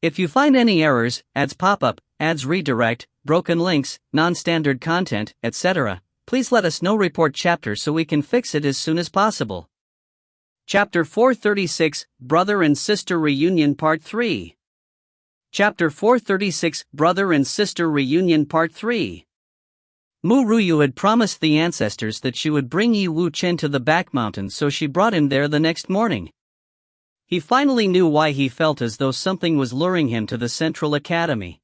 If you find any errors, ads pop up, ads redirect, broken links, non-standard content, etc., please let us know. Report chapter so we can fix it as soon as possible. Chapter 436, Brother and Sister Reunion Part 3. Chapter 436, Brother and Sister Reunion Part 3. Ru Yue had promised the ancestors that she would bring Yi Wu Chen to the back mountains, so she brought him there the next morning. He finally knew why he felt as though something was luring him to the Central Academy.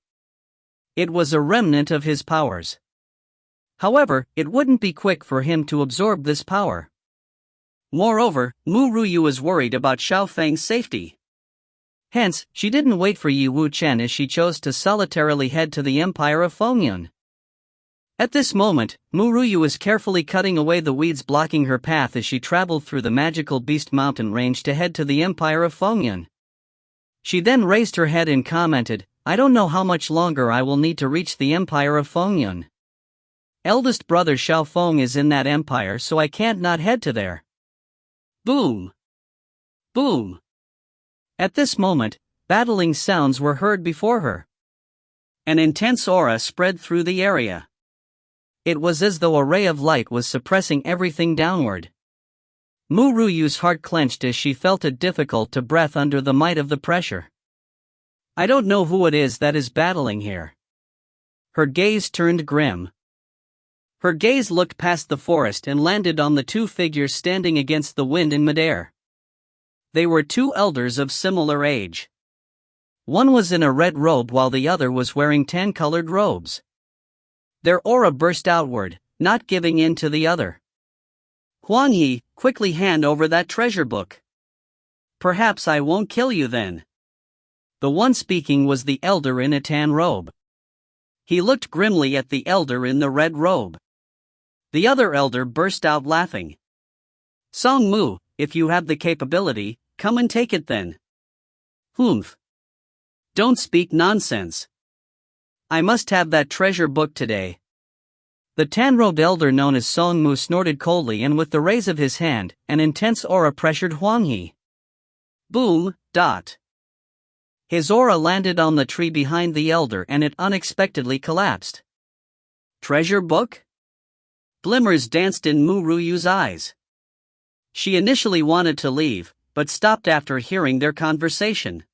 It was a remnant of his powers. However, it wouldn't be quick for him to absorb this power. Moreover, Ru Yue was worried about Xiao Feng's safety. Hence, she didn't wait for Yi Wu Chen as she chose to solitarily head to the Empire of Fengyun. At this moment, Ru Yue was carefully cutting away the weeds blocking her path as she traveled through the magical beast mountain range to head to the Empire of Fengyun. She then raised her head and commented, "I don't know how much longer I will need to reach the Empire of Fengyun. Eldest brother Xiao Feng is in that empire, so I can't not head to there." Boom! Boom! At this moment, battling sounds were heard before her. An intense aura spread through the area. It was as though a ray of light was suppressing everything downward. Ru Yue's heart clenched as she felt it difficult to breathe under the might of the pressure. "I don't know who it is that is battling here." Her gaze turned grim. Her gaze looked past the forest and landed on the two figures standing against the wind in midair. They were two elders of similar age. One was in a red robe while the other was wearing tan-colored robes. Their aura burst outward, not giving in to the other. "Huang Yi, quickly hand over that treasure book." "Perhaps I won't kill you then." The one speaking was the elder in a tan robe. He looked grimly at the elder in the red robe. The other elder burst out laughing. "Song Mu, if you have the capability, come and take it then." "Humph. Don't speak nonsense. I must have that treasure book today." The tan-robed elder known as Song Mu snorted coldly, and with the raise of his hand, an intense aura pressured Huang Yi. Boom, dot. His aura landed on the tree behind the elder and it unexpectedly collapsed. "Treasure book?" Glimmers danced in Ru Yue's eyes. She initially wanted to leave, but stopped after hearing their conversation.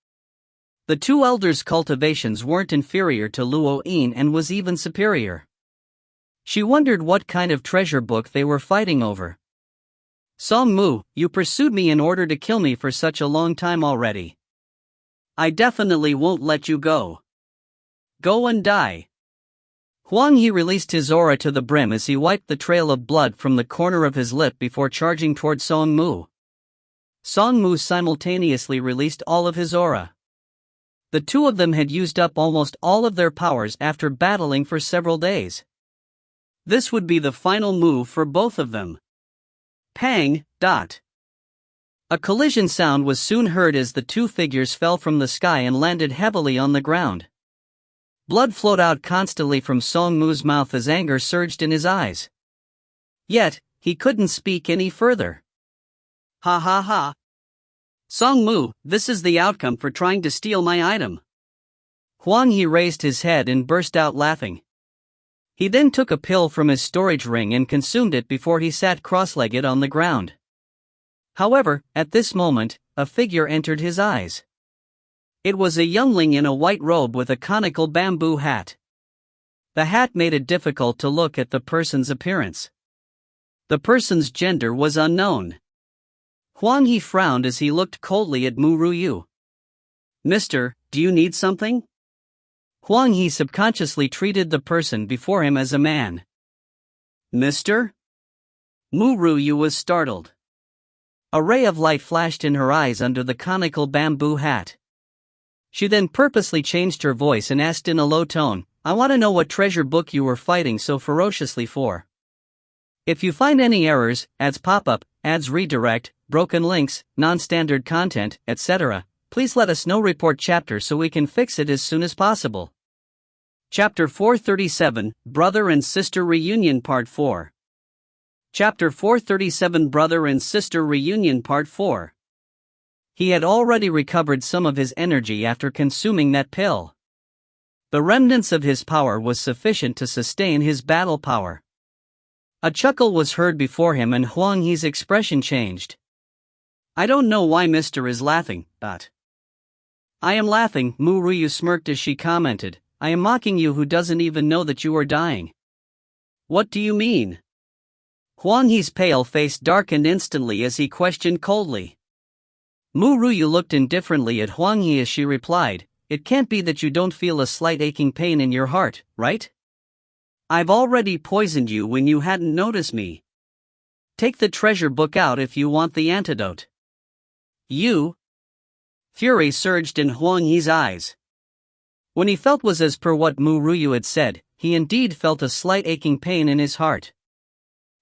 The two elders' cultivations weren't inferior to Luo Yin and was even superior. She wondered what kind of treasure book they were fighting over. "Song Mu, you pursued me in order to kill me for such a long time already. I definitely won't let you go. Go and die." Huang Yi released his aura to the brim as he wiped the trail of blood from the corner of his lip before charging toward Song Mu. Song Mu simultaneously released all of his aura. The two of them had used up almost all of their powers after battling for several days. This would be the final move for both of them. Pang, dot. A collision sound was soon heard as the two figures fell from the sky and landed heavily on the ground. Blood flowed out constantly from Song Mu's mouth as anger surged in his eyes. Yet, he couldn't speak any further. "Ha ha ha. Song Mu, this is the outcome for trying to steal my item." Huang Yi raised his head and burst out laughing. He then took a pill from his storage ring and consumed it before he sat cross-legged on the ground. However, at this moment, a figure entered his eyes. It was a youngling in a white robe with a conical bamboo hat. The hat made it difficult to look at the person's appearance. The person's gender was unknown. Huang Yi frowned as he looked coldly at Ru Yue. "Mister, do you need something?" Huang Yi subconsciously treated the person before him as a man. "Mister?" Ru Yue was startled. A ray of light flashed in her eyes under the conical bamboo hat. She then purposely changed her voice and asked in a low tone, "I want to know what treasure book you were fighting so ferociously for. If you find any errors, ads pop up, ads redirect, broken links, non-standard content, etc., please let us know. Report chapter so we can fix it as soon as possible." Chapter 437, Brother and Sister Reunion Part 4. Chapter 437, Brother and Sister Reunion Part 4. He had already recovered some of his energy after consuming that pill. The remnants of his power was sufficient to sustain his battle power. A chuckle was heard before him and Huang He's expression changed. I don't know why Mr. is laughing, but I am laughing, Ru Yue smirked as she commented. I am mocking you who doesn't even know that you are dying. What do you mean? Huang He's pale face darkened instantly as he questioned coldly. Ru Yue looked indifferently at Huang He as she replied, It can't be that you don't feel a slight aching pain in your heart, right? I've already poisoned you when you hadn't noticed me. Take the treasure book out if you want the antidote. You? Fury surged in Huang He's eyes. When he felt was as per what Ru Yue had said, he indeed felt a slight aching pain in his heart.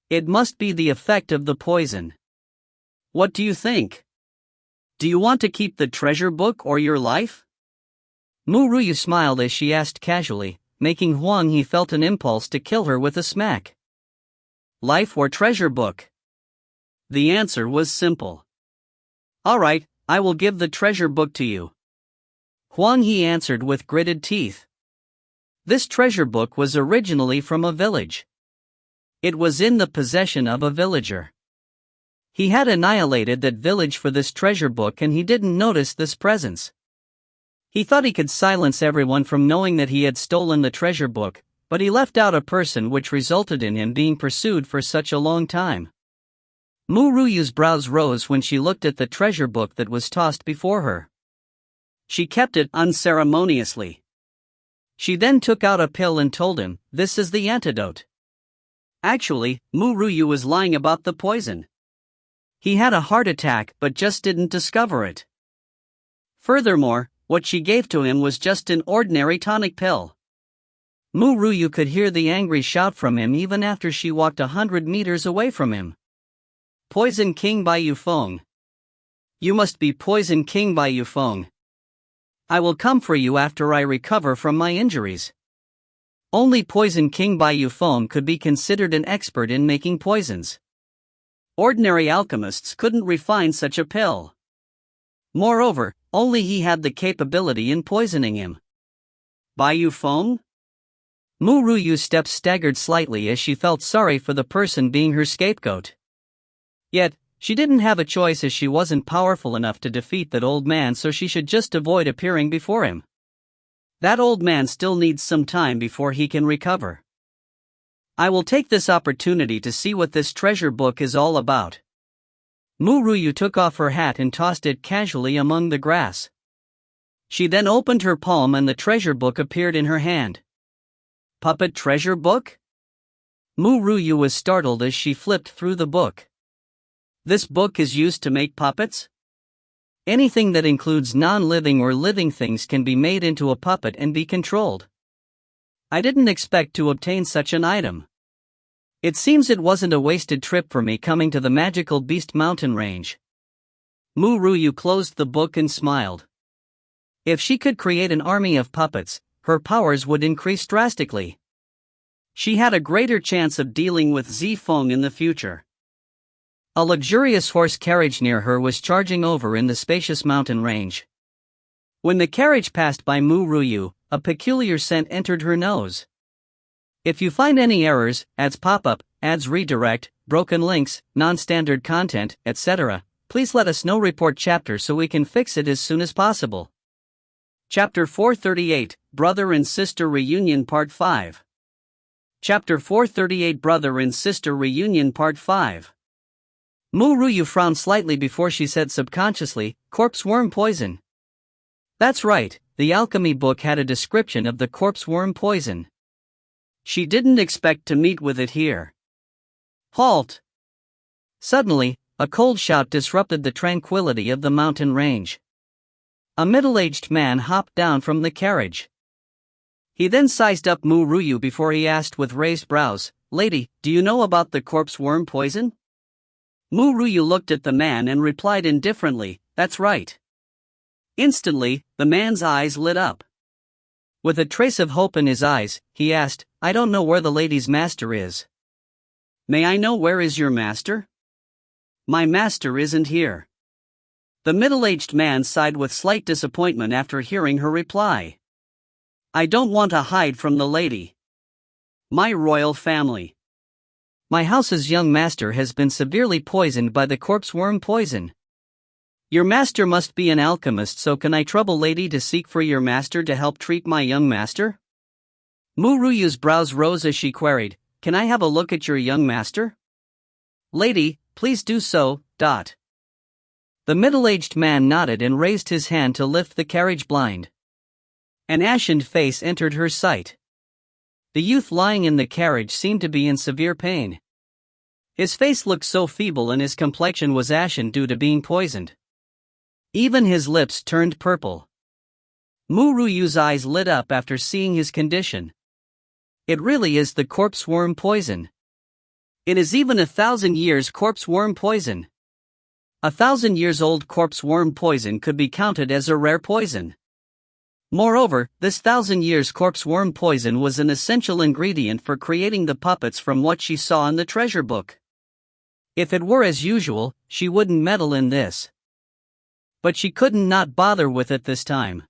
It must be the effect of the poison. What do you think? Do you want to keep the treasure book or your life? Ru Yue smiled as she asked casually, making Huang He felt an impulse to kill her with a smack. Life or treasure book? The answer was simple. All right, I will give the treasure book to you. Huang He answered with gritted teeth. This treasure book was originally from a village. It was in the possession of a villager. He had annihilated that village for this treasure book and he didn't notice this presence. He thought he could silence everyone from knowing that he had stolen the treasure book, but he left out a person which resulted in him being pursued for such a long time. Ru Yue's brows rose when she looked at the treasure book that was tossed before her. She kept it unceremoniously. She then took out a pill and told him, This is the antidote. Actually, Ru Yue was lying about the poison. He had a heart attack but just didn't discover it. Furthermore, what she gave to him was just an ordinary tonic pill. Ru Yue could hear the angry shout from him even after she walked 100 meters away from him. Poison King Bai Yufeng. You must be Poison King Bai Yufeng. I will come for you after I recover from my injuries. Only Poison King Bai Yufeng could be considered an expert in making poisons. Ordinary alchemists couldn't refine such a pill. Moreover, only he had the capability in poisoning him. Bai Yufeng? Ru Yue's steps staggered slightly as she felt sorry for the person being her scapegoat. Yet, she didn't have a choice as she wasn't powerful enough to defeat that old man, so she should just avoid appearing before him. That old man still needs some time before he can recover. I will take this opportunity to see what this treasure book is all about. Ru Yue took off her hat and tossed it casually among the grass. She then opened her palm and the treasure book appeared in her hand. Puppet treasure book? Ru Yue was startled as she flipped through the book. This book is used to make puppets? Anything that includes non-living or living things can be made into a puppet and be controlled. I didn't expect to obtain such an item. It seems it wasn't a wasted trip for me coming to the magical Beast Mountain range. Ru Yue closed the book and smiled. If she could create an army of puppets, her powers would increase drastically. She had a greater chance of dealing with Zifeng in the future. A luxurious horse carriage near her was charging over in the spacious mountain range. When the carriage passed by Ru Yue, a peculiar scent entered her nose. If you find any errors, ads pop-up, ads redirect, broken links, non-standard content, etc., please let us know. Report chapter so we can fix it as soon as possible. Chapter 438, Brother and Sister Reunion Part 5. Chapter 438, Brother and Sister Reunion Part 5. Ru Yue frowned slightly before she said subconsciously, corpse worm poison. That's right, the Alchemy Book had a description of the corpse worm poison. She didn't expect to meet with it here. Halt! Suddenly, a cold shout disrupted the tranquility of the mountain range. A middle-aged man hopped down from the carriage. He then sized up Ru Yue before he asked with raised brows, Lady, do you know about the corpse worm poison? Ru Yue looked at the man and replied indifferently, That's right. Instantly, the man's eyes lit up. With a trace of hope in his eyes, he asked, I don't know where the lady's master is. May I know where is your master? My master isn't here. The middle-aged man sighed with slight disappointment after hearing her reply. I don't want to hide from the lady. My royal family. My house's young master has been severely poisoned by the corpse worm poison. Your master must be an alchemist, so can I trouble lady to seek for your master to help treat my young master? Ru Yue's brows rose as she queried, Can I have a look at your young master? Lady, please do so. The middle-aged man nodded and raised his hand to lift the carriage blind. An ashened face entered her sight. The youth lying in the carriage seemed to be in severe pain. His face looked so feeble and his complexion was ashen due to being poisoned. Even his lips turned purple. Ru Yue's eyes lit up after seeing his condition. It really is the corpse worm poison. It is even 1,000 years corpse worm poison. 1,000 years old corpse worm poison could be counted as a rare poison. Moreover, this 1,000 years corpse worm poison was an essential ingredient for creating the puppets from what she saw in the treasure book. If it were as usual, she wouldn't meddle in this. But she couldn't not bother with it this time.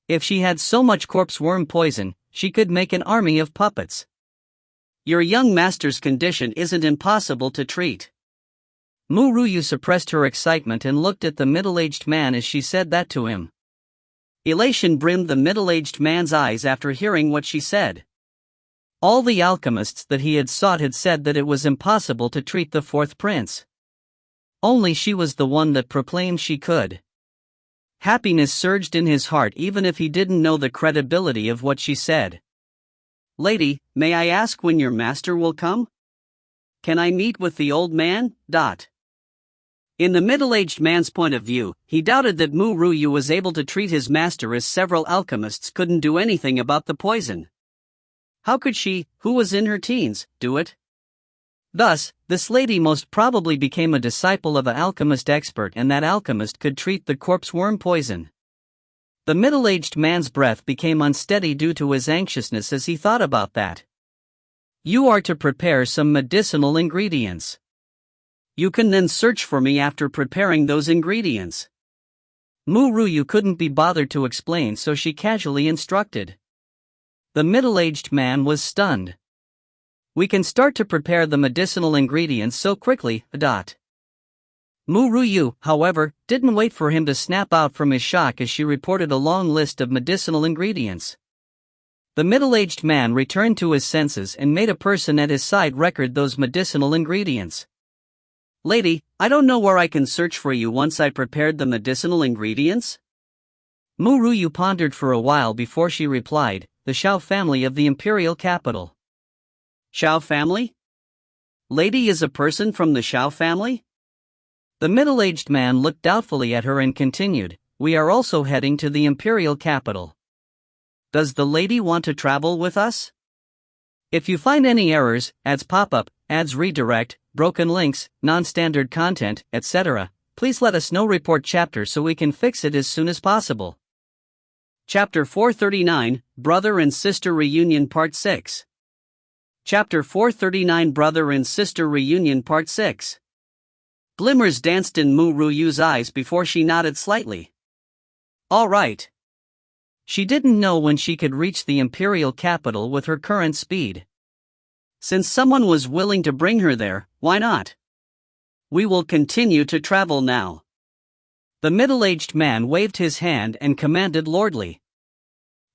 If she had so much corpse worm poison, she could make an army of puppets. Your young master's condition isn't impossible to treat. Ru Yue suppressed her excitement and looked at the middle-aged man as she said that to him. Elation brimmed the middle-aged man's eyes after hearing what she said. All the alchemists that he had sought had said that it was impossible to treat the fourth prince. Only she was the one that proclaimed she could. Happiness surged in his heart even if he didn't know the credibility of what she said. Lady, may I ask when your master will come? Can I meet with the old man? In the middle-aged man's point of view, he doubted that Ru Yue was able to treat his master as several alchemists couldn't do anything about the poison. How could she, who was in her teens, do it? Thus, this lady most probably became a disciple of an alchemist expert and that alchemist could treat the corpse worm poison. The middle-aged man's breath became unsteady due to his anxiousness as he thought about that. You are to prepare some medicinal ingredients. You can then search for me after preparing those ingredients. Ru Yue couldn't be bothered to explain, so she casually instructed. The middle-aged man was stunned. We can start to prepare the medicinal ingredients so quickly. Ru Yue, however, didn't wait for him to snap out from his shock as she reported a long list of medicinal ingredients. The middle-aged man returned to his senses and made a person at his side record those medicinal ingredients. Lady, I don't know where I can search for you once I prepared the medicinal ingredients. Ru Yue pondered for a while before she replied, the Shao family of the imperial capital. Shao family? Lady is a person from the Shao family? The middle-aged man looked doubtfully at her and continued, we are also heading to the imperial capital. Does the lady want to travel with us? If you find any errors, ads pop up, ads redirect, broken links, non-standard content, etc., please let us know. Report chapter so we can fix it as soon as possible. Chapter 439, Brother and Sister Reunion Part 6. Chapter 439, Brother and Sister Reunion Part 6. Glimmers danced in Ru Yue's eyes before she nodded slightly. All right. She didn't know when she could reach the imperial capital with her current speed. Since someone was willing to bring her there, why not? We will continue to travel now. The middle-aged man waved his hand and commanded lordly.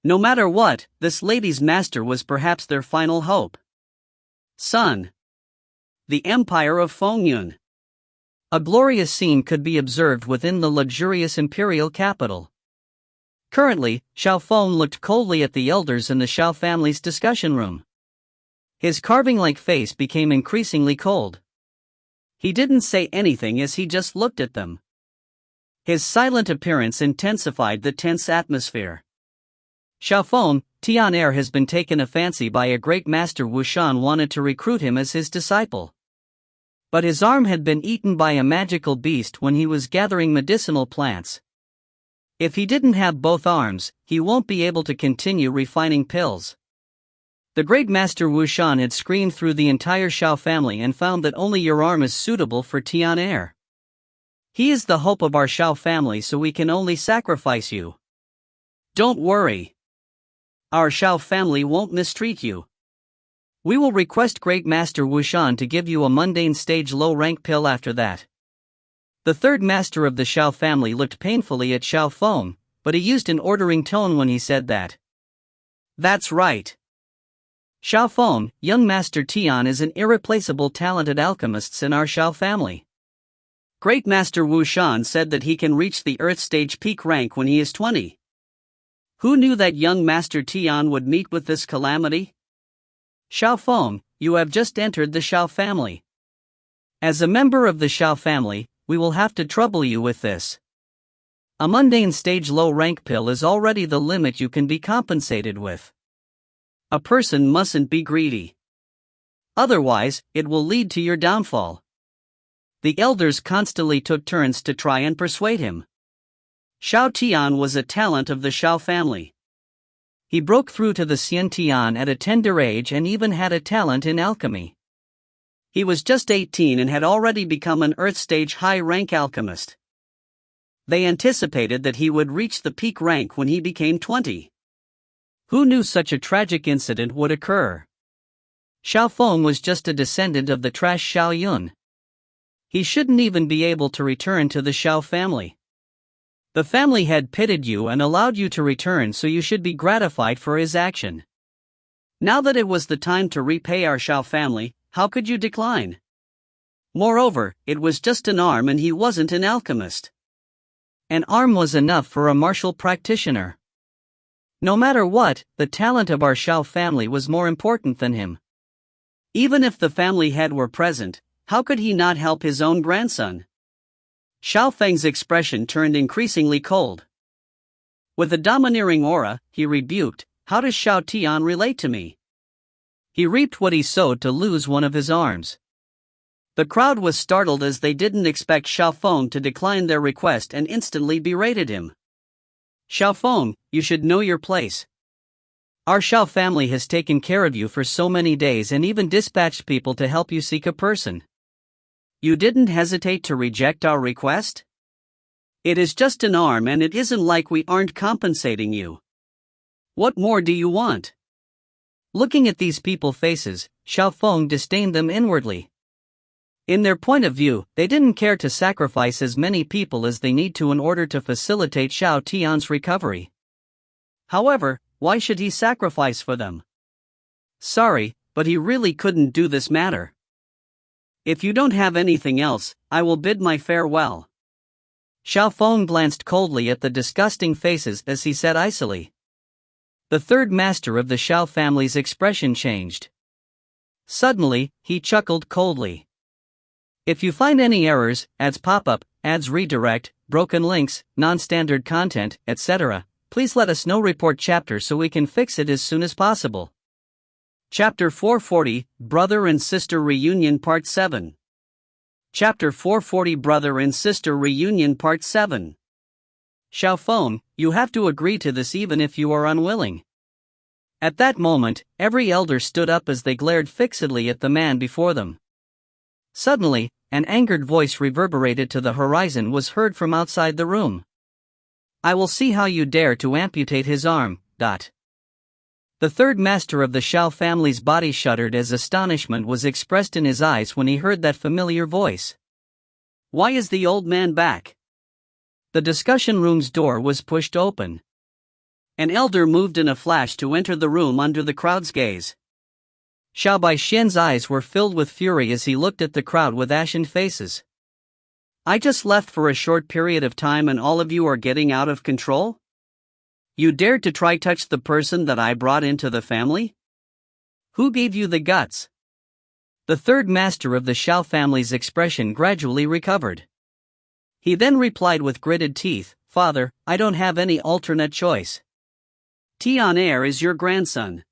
No matter what, this lady's master was perhaps their final hope. Sun. The Empire of Fengyun. A glorious scene could be observed within the luxurious imperial capital. Currently, Xiao Feng looked coldly at the elders in the Xiao family's discussion room. His carving-like face became increasingly cold. He didn't say anything as he just looked at them. His silent appearance intensified the tense atmosphere. Xiao Feng, Tian Er has been taken a fancy by a great master. Wu Shan wanted to recruit him as his disciple. But his arm had been eaten by a magical beast when he was gathering medicinal plants. If he didn't have both arms, he won't be able to continue refining pills. The great master Wu Shan had screened through the entire Xiao family and found that only your arm is suitable for Tian Er. He is the hope of our Xiao family, so we can only sacrifice you. Don't worry. Our Xiao family won't mistreat you. We will request Great Master Wushan to give you a mundane stage low-rank pill after that. The third master of the Xiao family looked painfully at Xiao Feng, but he used an ordering tone when he said that. That's right. Xiao Feng, young Master Tian is an irreplaceable talented alchemist in our Xiao family. Great Master Wushan said that he can reach the Earth stage peak rank when he is 20. Who knew that young Master Tian would meet with this calamity? Xiao Feng, you have just entered the Xiao family. As a member of the Xiao family, we will have to trouble you with this. A mundane stage low rank pill is already the limit you can be compensated with. A person mustn't be greedy. Otherwise, it will lead to your downfall. The elders constantly took turns to try and persuade him. Xiao Tian was a talent of the Xiao family. He broke through to the Xian Tian at a tender age and even had a talent in alchemy. He was just 18 and had already become an Earth stage high-rank alchemist. They anticipated that he would reach the peak rank when he became 20. Who knew such a tragic incident would occur? Xiao Feng was just a descendant of the trash Xiao Yun. He shouldn't even be able to return to the Xiao family. The family had pitied you and allowed you to return, so you should be gratified for his action. Now that it was the time to repay our Xiao family, how could you decline? Moreover, it was just an arm and he wasn't an alchemist. An arm was enough for a martial practitioner. No matter what, the talent of our Xiao family was more important than him. Even if the family head were present, how could he not help his own grandson? Xiao Feng's expression turned increasingly cold. With a domineering aura, he rebuked, "How does Xiao Tian relate to me?" He reaped what he sowed to lose one of his arms. The crowd was startled as they didn't expect Xiao Feng to decline their request and instantly berated him. Xiao Feng, you should know your place. Our Xiao family has taken care of you for so many days and even dispatched people to help you seek a person. You didn't hesitate to reject our request? It is just an arm and it isn't like we aren't compensating you. What more do you want? Looking at these people's faces, Xiao Feng disdained them inwardly. In their point of view, they didn't care to sacrifice as many people as they need to in order to facilitate Xiao Tian's recovery. However, why should he sacrifice for them? Sorry, but he really couldn't do this matter. If you don't have anything else, I will bid my farewell. Xiao Feng glanced coldly at the disgusting faces as he said icily. The third master of the Xiao family's expression changed. Suddenly, he chuckled coldly. If you find any errors, ads pop up, ads redirect, broken links, non-standard content, etc., please let us know. Report chapter so we can fix it as soon as possible. Chapter 440, Brother and Sister Reunion Part 7. Chapter 440, Brother and Sister Reunion Part 7. Xiao Feng, you have to agree to this even if you are unwilling. At that moment, every elder stood up as they glared fixedly at the man before them. Suddenly, an angered voice reverberated to the horizon was heard from outside the room. I will see how you dare to amputate his arm. The third master of the Xiao family's body shuddered as astonishment was expressed in his eyes when he heard that familiar voice. Why is the old man back? The discussion room's door was pushed open. An elder moved in a flash to enter the room under the crowd's gaze. Xiao Baixian's eyes were filled with fury as he looked at the crowd with ashen faces. I just left for a short period of time and all of you are getting out of control? You dared to try touch the person that I brought into the family? Who gave you the guts? The third master of the Xiao family's expression gradually recovered. He then replied with gritted teeth, Father, I don't have any alternate choice. Tian Er is your grandson.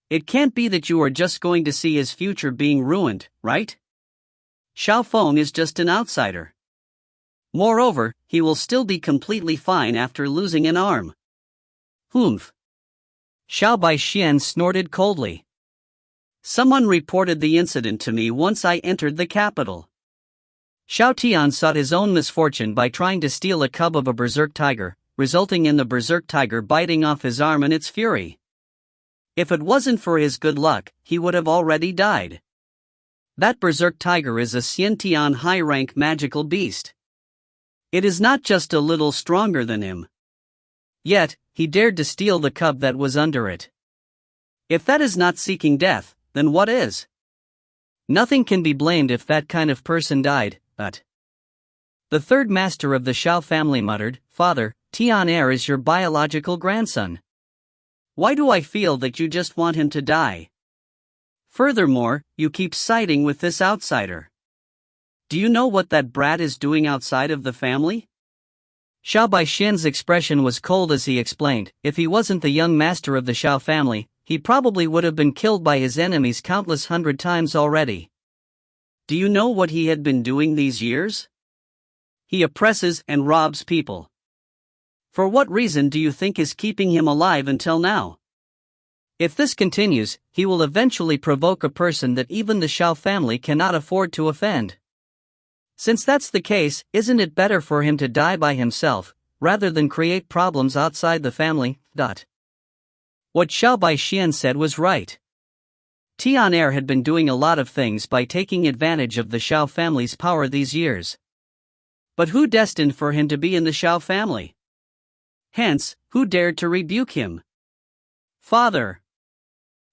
It can't be that you are just going to see his future being ruined, right? Xiao Feng is just an outsider. Moreover, he will still be completely fine after losing an arm. Humph. Xiao Baixian snorted coldly. Someone reported the incident to me once I entered the capital. Xiao Tian sought his own misfortune by trying to steal a cub of a berserk tiger, resulting in the berserk tiger biting off his arm in its fury. If it wasn't for his good luck, he would have already died. That berserk tiger is a Xiantian high-rank magical beast. It is not just a little stronger than him. Yet, he dared to steal the cub that was under it. If that is not seeking death, then what is? Nothing can be blamed if that kind of person died, but... The third master of the Xiao family muttered, "Father, Tian Er is your biological grandson. Why do I feel that you just want him to die? Furthermore, you keep siding with this outsider. Do you know what that brat is doing outside of the family?" Xiao Baixian's expression was cold as he explained, if he wasn't the young master of the Xiao family, he probably would have been killed by his enemies countless hundred times already. Do you know what he had been doing these years? He oppresses and robs people. For what reason do you think is keeping him alive until now? If this continues, he will eventually provoke a person that even the Xiao family cannot afford to offend. Since that's the case, isn't it better for him to die by himself, rather than create problems outside the family? What Xiao Baixian said was right. Tian Er had been doing a lot of things by taking advantage of the Xiao family's power these years. But who destined for him to be in the Xiao family? Hence, who dared to rebuke him? Father.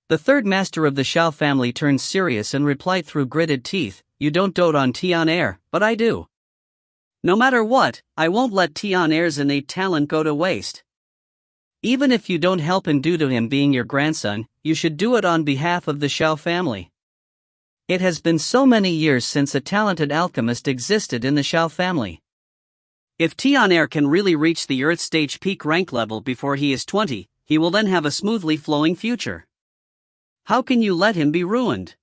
The third master of the Xiao family turned serious and replied through gritted teeth, "You don't dote on Tian Er, but I do. No matter what, I won't let Tian Er's innate talent go to waste. Even if you don't help him due to him being your grandson, you should do it on behalf of the Xiao family. It has been so many years since a talented alchemist existed in the Xiao family. If Tian Er can really reach the Earth stage peak rank level before he is 20, he will then have a smoothly flowing future. How can you let him be ruined?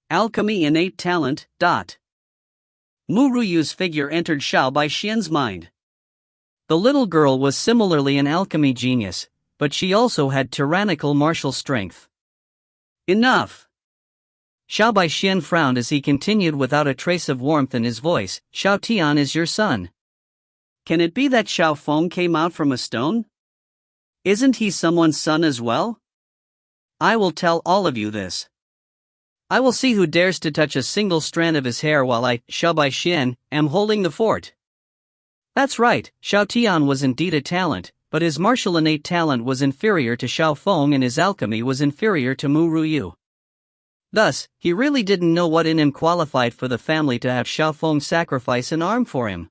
Alchemy innate talent. Ru Yue's figure entered Xiao Baixian's mind. The little girl was similarly an alchemy genius, but she also had tyrannical martial strength. Enough! Xiao Baixian frowned as he continued without a trace of warmth in his voice, "Xiao Tian is your son. Can it be that Xiao Feng came out from a stone? Isn't he someone's son as well? I will tell all of you this. I will see who dares to touch a single strand of his hair while I, Xiao Baixian, am holding the fort." That's right, Xiao Tian was indeed a talent, but his martial innate talent was inferior to Xiao Feng and his alchemy was inferior to Ru Yue. Thus, he really didn't know what in him qualified for the family to have Xiao Feng sacrifice an arm for him.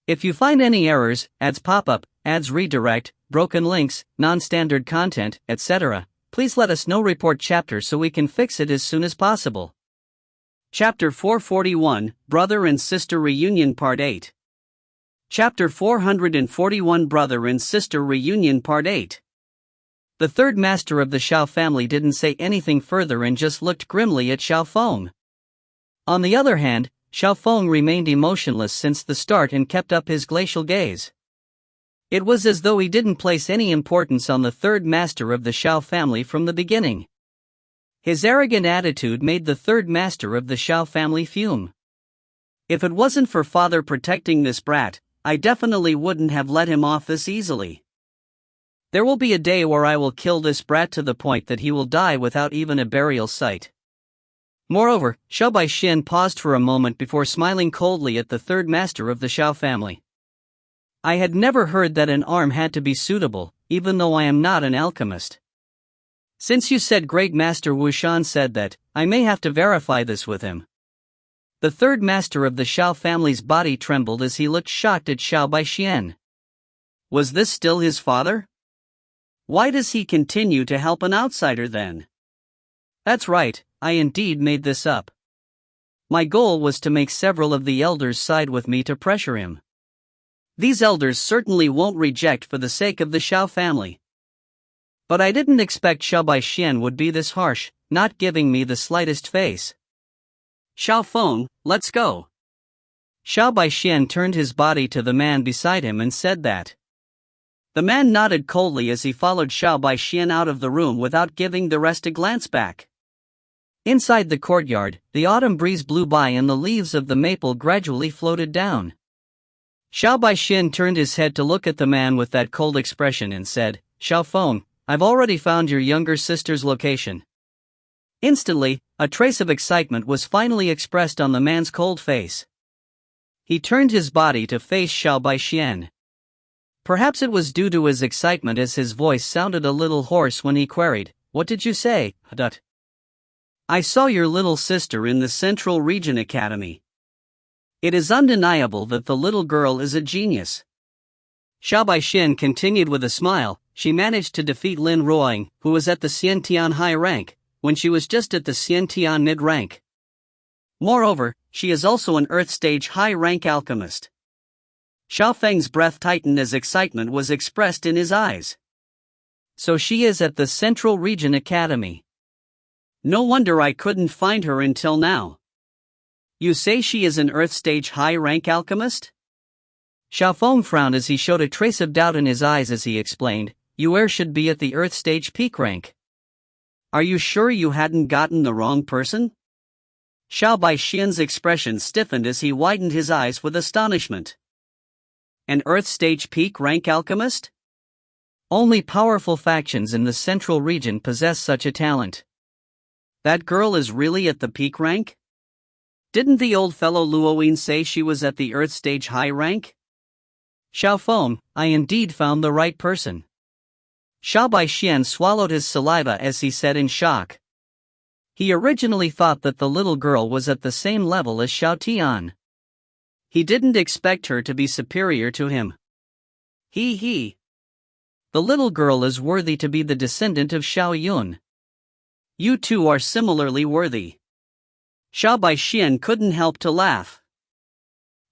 If you find any errors, ads pop up, ads redirect, broken links, non-standard content, etc., please let us know. Report chapter so we can fix it as soon as possible. Chapter 441, Brother and Sister Reunion Part 8. Chapter 441, Brother and Sister Reunion Part 8. The third master of the Xiao family didn't say anything further and just looked grimly at Xiao Feng. On the other hand, Xiao Feng remained emotionless since the start and kept up his glacial gaze. It was as though he didn't place any importance on the third master of the Xiao family from the beginning. His arrogant attitude made the third master of the Xiao family fume. If it wasn't for father protecting this brat, I definitely wouldn't have let him off this easily. There will be a day where I will kill this brat to the point that he will die without even a burial site. Moreover, Xiao Baixian paused for a moment before smiling coldly at the third master of the Xiao family. I had never heard that an arm had to be suitable, even though I am not an alchemist. Since you said Great Master Wushan said that, I may have to verify this with him. The third master of the Xiao family's body trembled as he looked shocked at Xiao Baixian. Was this still his father? Why does he continue to help an outsider then? That's right, I indeed made this up. My goal was to make several of the elders side with me to pressure him. These elders certainly won't reject for the sake of the Xiao family. But I didn't expect Xiao Baixian would be this harsh, not giving me the slightest face. Xiao Feng, let's go. Xiao Baixian turned his body to the man beside him and said that. The man nodded coldly as he followed Xiao Baixian out of the room without giving the rest a glance back. Inside the courtyard, the autumn breeze blew by and the leaves of the maple gradually floated down. Xiao Baixin turned his head to look at the man with that cold expression and said, "Xiao Feng, I've already found your younger sister's location." Instantly, a trace of excitement was finally expressed on the man's cold face. He turned his body to face Xiao Baixin. Perhaps it was due to his excitement as his voice sounded a little hoarse when he queried, "What did you say, Dut?" "I saw your little sister in the Central Region Academy. It is undeniable that the little girl is a genius." Xiao Baixin continued with a smile. "She managed to defeat Lin Ruoying, who was at the Xiantian high rank, when she was just at the Xiantian mid rank. Moreover, she is also an Earth Stage high rank alchemist." Xiao Feng's breath tightened as excitement was expressed in his eyes. "So she is at the Central Region Academy. No wonder I couldn't find her until now. You say she is an Earth Stage high rank alchemist?" Xiao Feng frowned as he showed a trace of doubt in his eyes as he explained, "Yue should be at the Earth Stage peak rank." "Are you sure you hadn't gotten the wrong person?" Xiao Baixin's expression stiffened as he widened his eyes with astonishment. "An Earth Stage peak rank alchemist? Only powerful factions in the Central Region possess such a talent. That girl is really at the peak rank? Didn't the old fellow Luoyin say she was at the Earth Stage high rank?" "Xiao Feng, I indeed found the right person." Xiao Baixin swallowed his saliva as he said in shock. He originally thought that the little girl was at the same level as Xiao Tian. He didn't expect her to be superior to him. He. The little girl is worthy to be the descendant of Xiao Yun. You two are similarly worthy. Xiao Baixin couldn't help to laugh.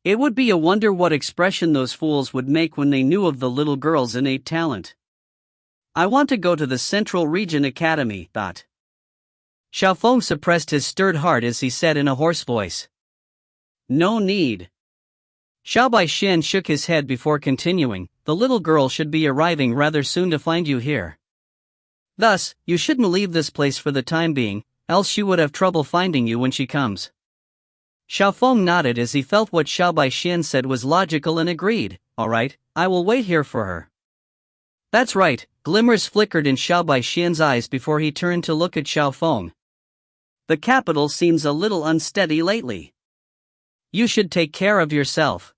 It would be a wonder what expression those fools would make when they knew of the little girl's innate talent. "I want to go to the Central Region Academy, thought." Xiao Feng suppressed his stirred heart as he said in a hoarse voice, "No need." Xiao Baixin shook his head before continuing, "The little girl should be arriving rather soon to find you here. Thus, you shouldn't leave this place for the time being, else she would have trouble finding you when she comes." Xiao Feng nodded as he felt what Xiao Baixin said was logical and agreed, "All right, I will wait here for her." "That's right," glimmers flickered in Xiao Baixin's eyes before he turned to look at Xiao Feng. "The capital seems a little unsteady lately. You should take care of yourself."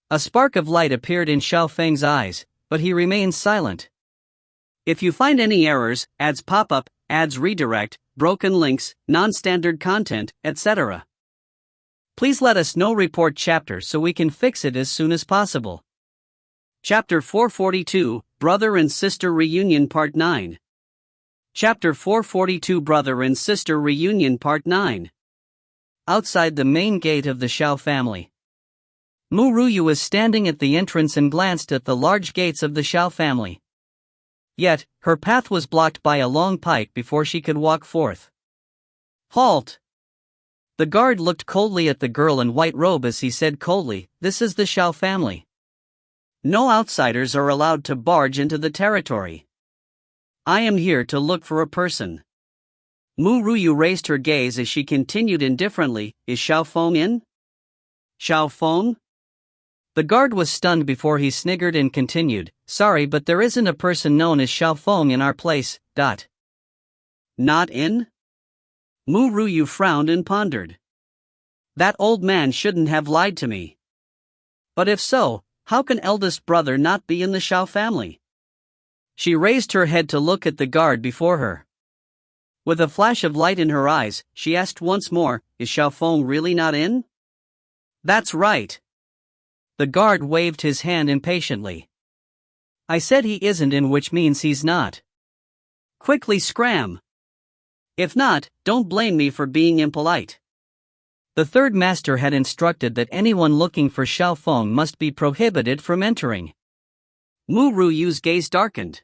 A spark of light appeared in Xiao Feng's eyes, but he remained silent. If you find any errors, ads pop up, ads redirect, broken links, non-standard content, etc., please let us know. Report chapter so we can fix it as soon as possible. Chapter 442, Brother and Sister Reunion Part 9. Chapter 442, Brother and Sister Reunion Part 9. Outside the main gate of the Xiao family, Ru Yue was standing at the entrance and glanced at the large gates of the Xiao family. Yet, her path was blocked by a long pike before she could walk forth. "Halt!" The guard looked coldly at the girl in white robe as he said coldly, "This is the Xiao family. No outsiders are allowed to barge into the territory. I am here to look for a person." Ru Yue raised her gaze as she continued indifferently, "Is Xiao Feng in?" "Xiao Feng?" The guard was stunned before he sniggered and continued, "Sorry, but there isn't a person known as Xiao Feng in our place, dot." "Not in?" Ru Yue frowned and pondered. "That old man shouldn't have lied to me. But if so, how can eldest brother not be in the Xiao family?" She raised her head to look at the guard before her. With a flash of light in her eyes, she asked once more, "Is Xiao Feng really not in?" "That's right." The guard waved his hand impatiently. "I said he isn't in, which means he's not. Quickly scram. If not, don't blame me for being impolite." The third master had instructed that anyone looking for Xiao Feng must be prohibited from entering. Ru Yue's gaze darkened.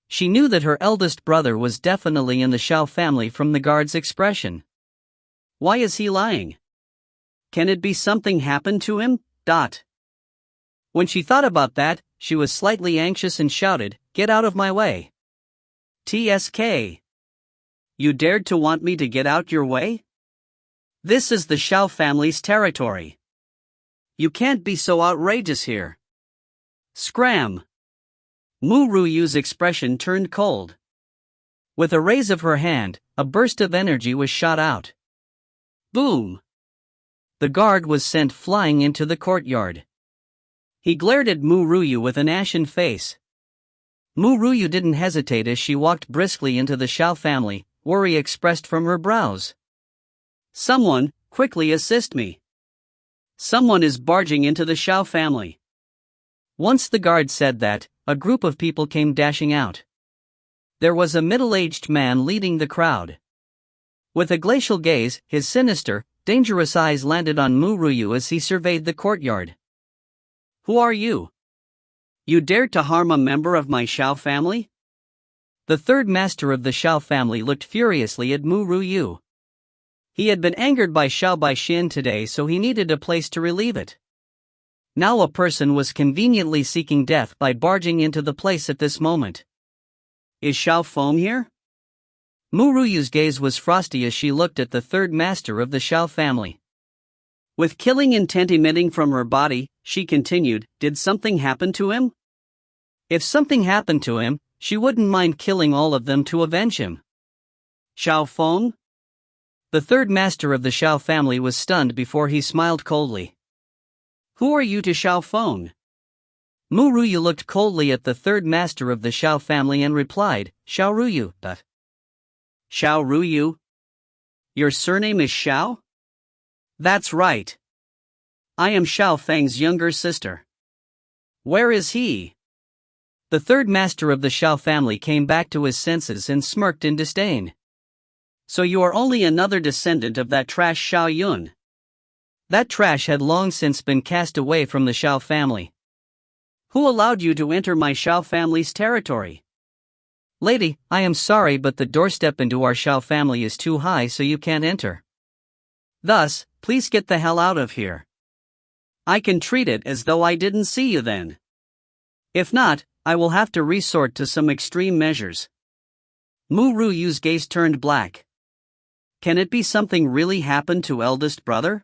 She knew that her eldest brother was definitely in the Xiao family from the guard's expression. Why is he lying? Can it be something happened to him? When she thought about that, she was slightly anxious and shouted, "Get out of my way! TSK! You dared to want me to get out your way? This is the Xiao family's territory. You can't be so outrageous here. Scram! Ru Yue's expression turned cold. With a raise of her hand, a burst of energy was shot out. Boom! The guard was sent flying into the courtyard. He glared at Ru Yue with an ashen face. Ru Yue didn't hesitate as she walked briskly into the Xiao family, worry expressed from her brows. Someone, quickly assist me. Someone is barging into the Xiao family. Once the guard said that, a group of people came dashing out. There was a middle-aged man leading the crowd. With a glacial gaze, his sinister, dangerous eyes landed on Ru Yue as he surveyed the courtyard. Who are you? You dared to harm a member of my Xiao family? The third master of the Xiao family looked furiously at Ru Yue. He had been angered by Xiao Baixin today, so he needed a place to relieve it. Now a person was conveniently seeking death by barging into the place at this moment. Is Xiao Feng here? Ru Yue's gaze was frosty as she looked at the third master of the Xiao family. With killing intent emitting from her body, she continued, did something happen to him? If something happened to him, she wouldn't mind killing all of them to avenge him. Xiao Feng? The third master of the Xiao family was stunned before he smiled coldly. Who are you to Xiao Feng? Ru Yue looked coldly at the third master of the Xiao family and replied, Xiao Ru Yue. Xiao Ru Yue? Your surname is Xiao? That's right. I am Xiao Feng's younger sister. Where is he? The third master of the Xiao family came back to his senses and smirked in disdain. So you are only another descendant of that trash Xiao Yun. That trash had long since been cast away from the Xiao family. Who allowed you to enter my Xiao family's territory? Lady, I am sorry, but the doorstep into our Xiao family is too high, so you can't enter. Thus, please get the hell out of here. I can treat it as though I didn't see you then. If not, I will have to resort to some extreme measures. Ru Yue's gaze turned black. Can it be something really happened to eldest brother?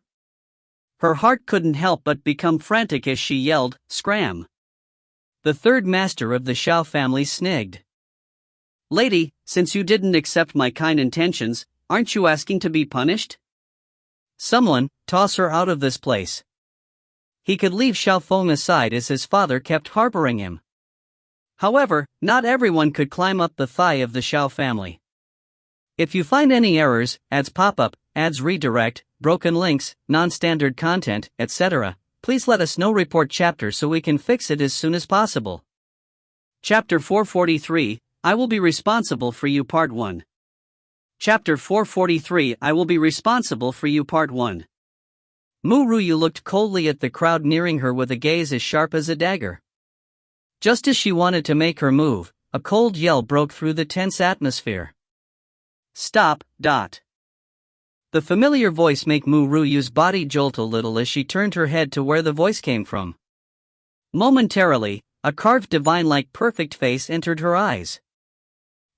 Her heart couldn't help but become frantic as she yelled, Scram! The third master of the Xiao family snigged. Lady, since you didn't accept my kind intentions, aren't you asking to be punished? Someone, toss her out of this place. He could leave Xiao Feng aside as his father kept harboring him. However, not everyone could climb up the thigh of the Xiao family. If you find any errors, ads pop up, ads redirect, broken links, non-standard content, etc., please let us know. Report chapter so we can fix it as soon as possible. Chapter 443, I will be responsible for you Part 1. Chapter 443, I will be responsible for you Part 1. Ru Yue looked coldly at the crowd nearing her with a gaze as sharp as a dagger. Just as she wanted to make her move, a cold yell broke through the tense atmosphere. Stop, dot. The familiar voice made Ru Yue's body jolt a little as she turned her head to where the voice came from. Momentarily, a carved divine-like perfect face entered her eyes.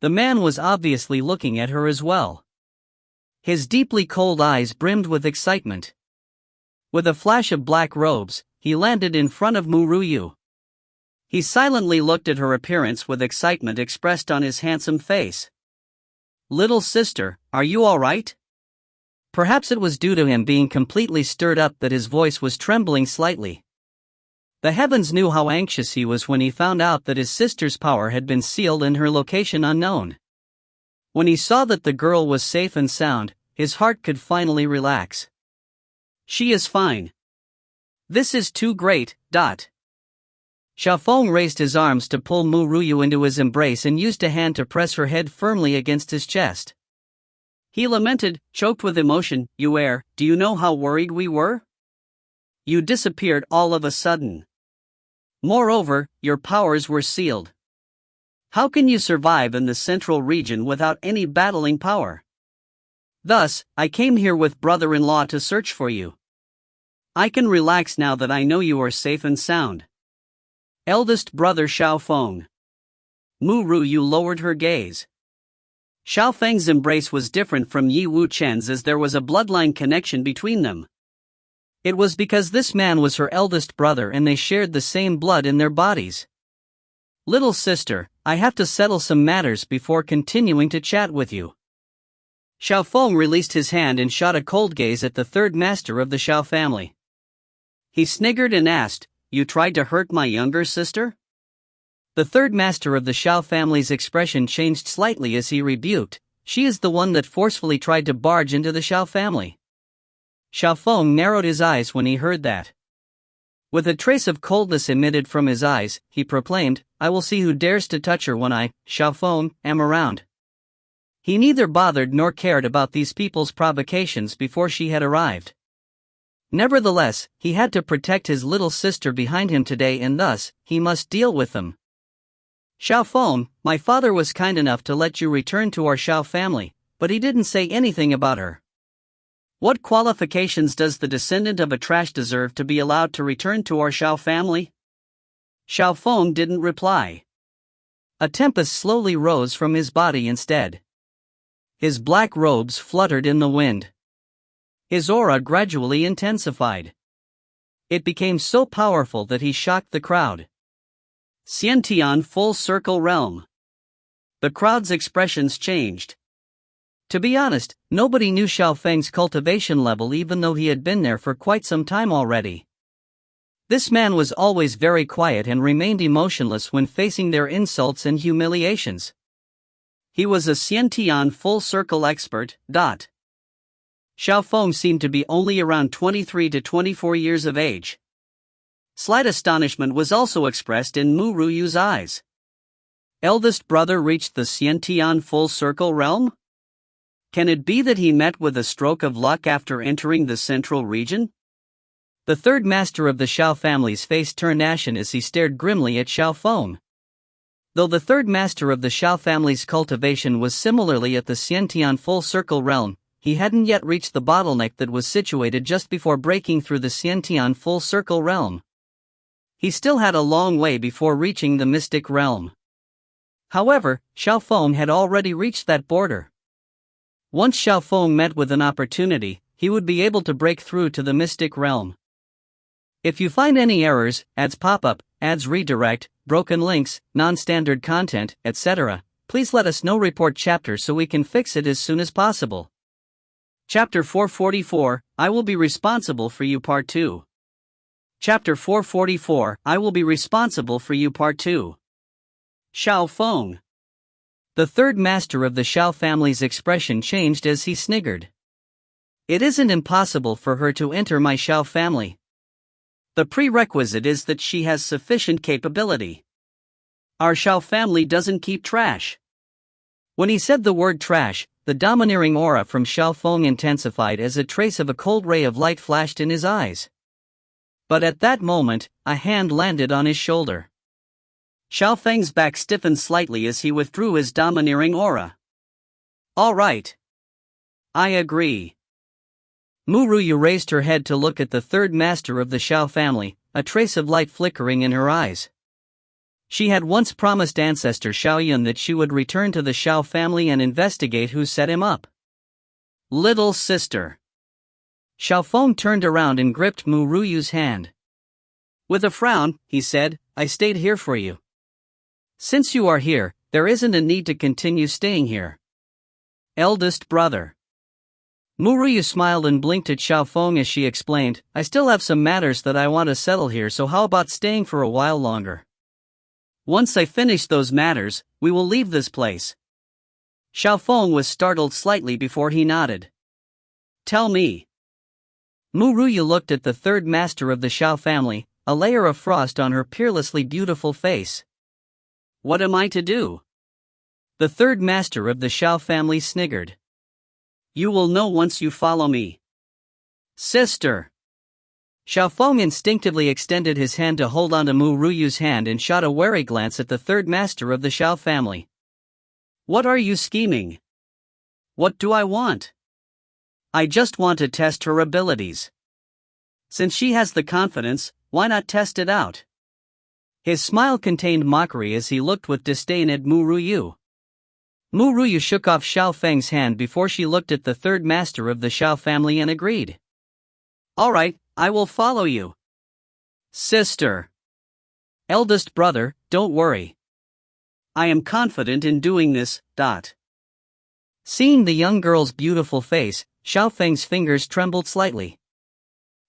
The man was obviously looking at her as well. His deeply cold eyes brimmed with excitement. With a flash of black robes, he landed in front of Ru Yue. He silently looked at her appearance with excitement expressed on his handsome face. Little sister, are you all right? Perhaps it was due to him being completely stirred up that his voice was trembling slightly. The heavens knew how anxious he was when he found out that his sister's power had been sealed and her location unknown. When he saw that the girl was safe and sound, his heart could finally relax. She is fine. This is too great, dot. Xiao Feng raised his arms to pull Ru Yue into his embrace and used a hand to press her head firmly against his chest. He lamented, choked with emotion, Yue, do you know how worried we were? You disappeared all of a sudden. Moreover, your powers were sealed. How can you survive in the central region without any battling power? Thus, I came here with brother-in-law to search for you. I can relax now that I know you are safe and sound. Eldest brother Xiao Feng. Ru Yue lowered her gaze. Xiao Feng's embrace was different from Yi Wuchen's as there was a bloodline connection between them. It was because this man was her eldest brother and they shared the same blood in their bodies. Little sister, I have to settle some matters before continuing to chat with you. Xiao Feng released his hand and shot a cold gaze at the third master of the Xiao family. He sniggered and asked, "You tried to hurt my younger sister?" The third master of the Xiao family's expression changed slightly as he rebuked, "She is the one that forcefully tried to barge into the Xiao family." Xiao Feng narrowed his eyes when he heard that. With a trace of coldness emitted from his eyes, he proclaimed, "I will see who dares to touch her when I, Xiao Feng, am around." He neither bothered nor cared about these people's provocations before she had arrived. Nevertheless, he had to protect his little sister behind him today and thus, he must deal with them. "Xiao Feng, my father was kind enough to let you return to our Xiao family, but he didn't say anything about her. What qualifications does the descendant of a trash deserve to be allowed to return to our Xiao family?" Xiao Feng didn't reply. A tempest slowly rose from his body instead. His black robes fluttered in the wind. His aura gradually intensified. It became so powerful that he shocked the crowd. Xiantian Full Circle Realm. The crowd's expressions changed. To be honest, nobody knew Xiao Feng's cultivation level even though he had been there for quite some time already. This man was always very quiet and remained emotionless when facing their insults and humiliations. He was a Xiantian Full Circle expert. Xiao Feng seemed to be only around 23 to 24 years of age. Slight astonishment was also expressed in Ru Yue's eyes. Eldest brother reached the Xiantian Full Circle realm? Can it be that he met with a stroke of luck after entering the central region? The third master of the Xiao family's face turned ashen as he stared grimly at Xiao Feng. Though the third master of the Xiao family's cultivation was similarly at the Xiantian Full Circle realm, he hadn't yet reached the bottleneck that was situated just before breaking through the Xiantian Full Circle realm. He still had a long way before reaching the mystic realm. However, Xiao Feng had already reached that border. Once Xiao Feng met with an opportunity, he would be able to break through to the mystic realm. If you find any errors, ads pop up, ads redirect, broken links, non-standard content, etc., please let us know. Report chapter so we can fix it as soon as possible. Chapter 444, I Will Be Responsible for You Part 2. Chapter 444, I Will Be Responsible for You Part 2. Xiao Feng. The third master of the Xiao family's expression changed as he sniggered. It isn't impossible for her to enter my Xiao family. The prerequisite is that she has sufficient capability. Our Xiao family doesn't keep trash. When he said the word trash, the domineering aura from Xiao Feng intensified as a trace of a cold ray of light flashed in his eyes. But at that moment, a hand landed on his shoulder. Xiao Feng's back stiffened slightly as he withdrew his domineering aura. All right. I agree. Ru Yue raised her head to look at the third master of the Xiao family, a trace of light flickering in her eyes. She had once promised ancestor Xiaoyun that she would return to the Xiao family and investigate who set him up. Little sister. Xiao Feng turned around and gripped Ru Yue's hand. With a frown, he said, I stayed here for you. Since you are here, there isn't a need to continue staying here. Eldest brother. Ru Yue smiled and blinked at Xiao Feng as she explained, I still have some matters that I want to settle here, so how about staying for a while longer? Once I finish those matters, we will leave this place. Xiao Feng was startled slightly before he nodded. Tell me. Ru Yue looked at the third master of the Xiao family, a layer of frost on her peerlessly beautiful face. What am I to do? The third master of the Xiao family sniggered. You will know once you follow me. Sister. Xiao Feng instinctively extended his hand to hold onto Ru Yue's hand and shot a wary glance at the third master of the Xiao family. What are you scheming? What do I want? I just want to test her abilities. Since she has the confidence, why not test it out? His smile contained mockery as he looked with disdain at Ru Yue. Mu Yu shook off Xiao Feng's hand before she looked at the third master of the Xiao family and agreed. Alright, I will follow you. Sister. Eldest brother, don't worry. I am confident in doing this. Seeing the young girl's beautiful face, Xiao Feng's fingers trembled slightly.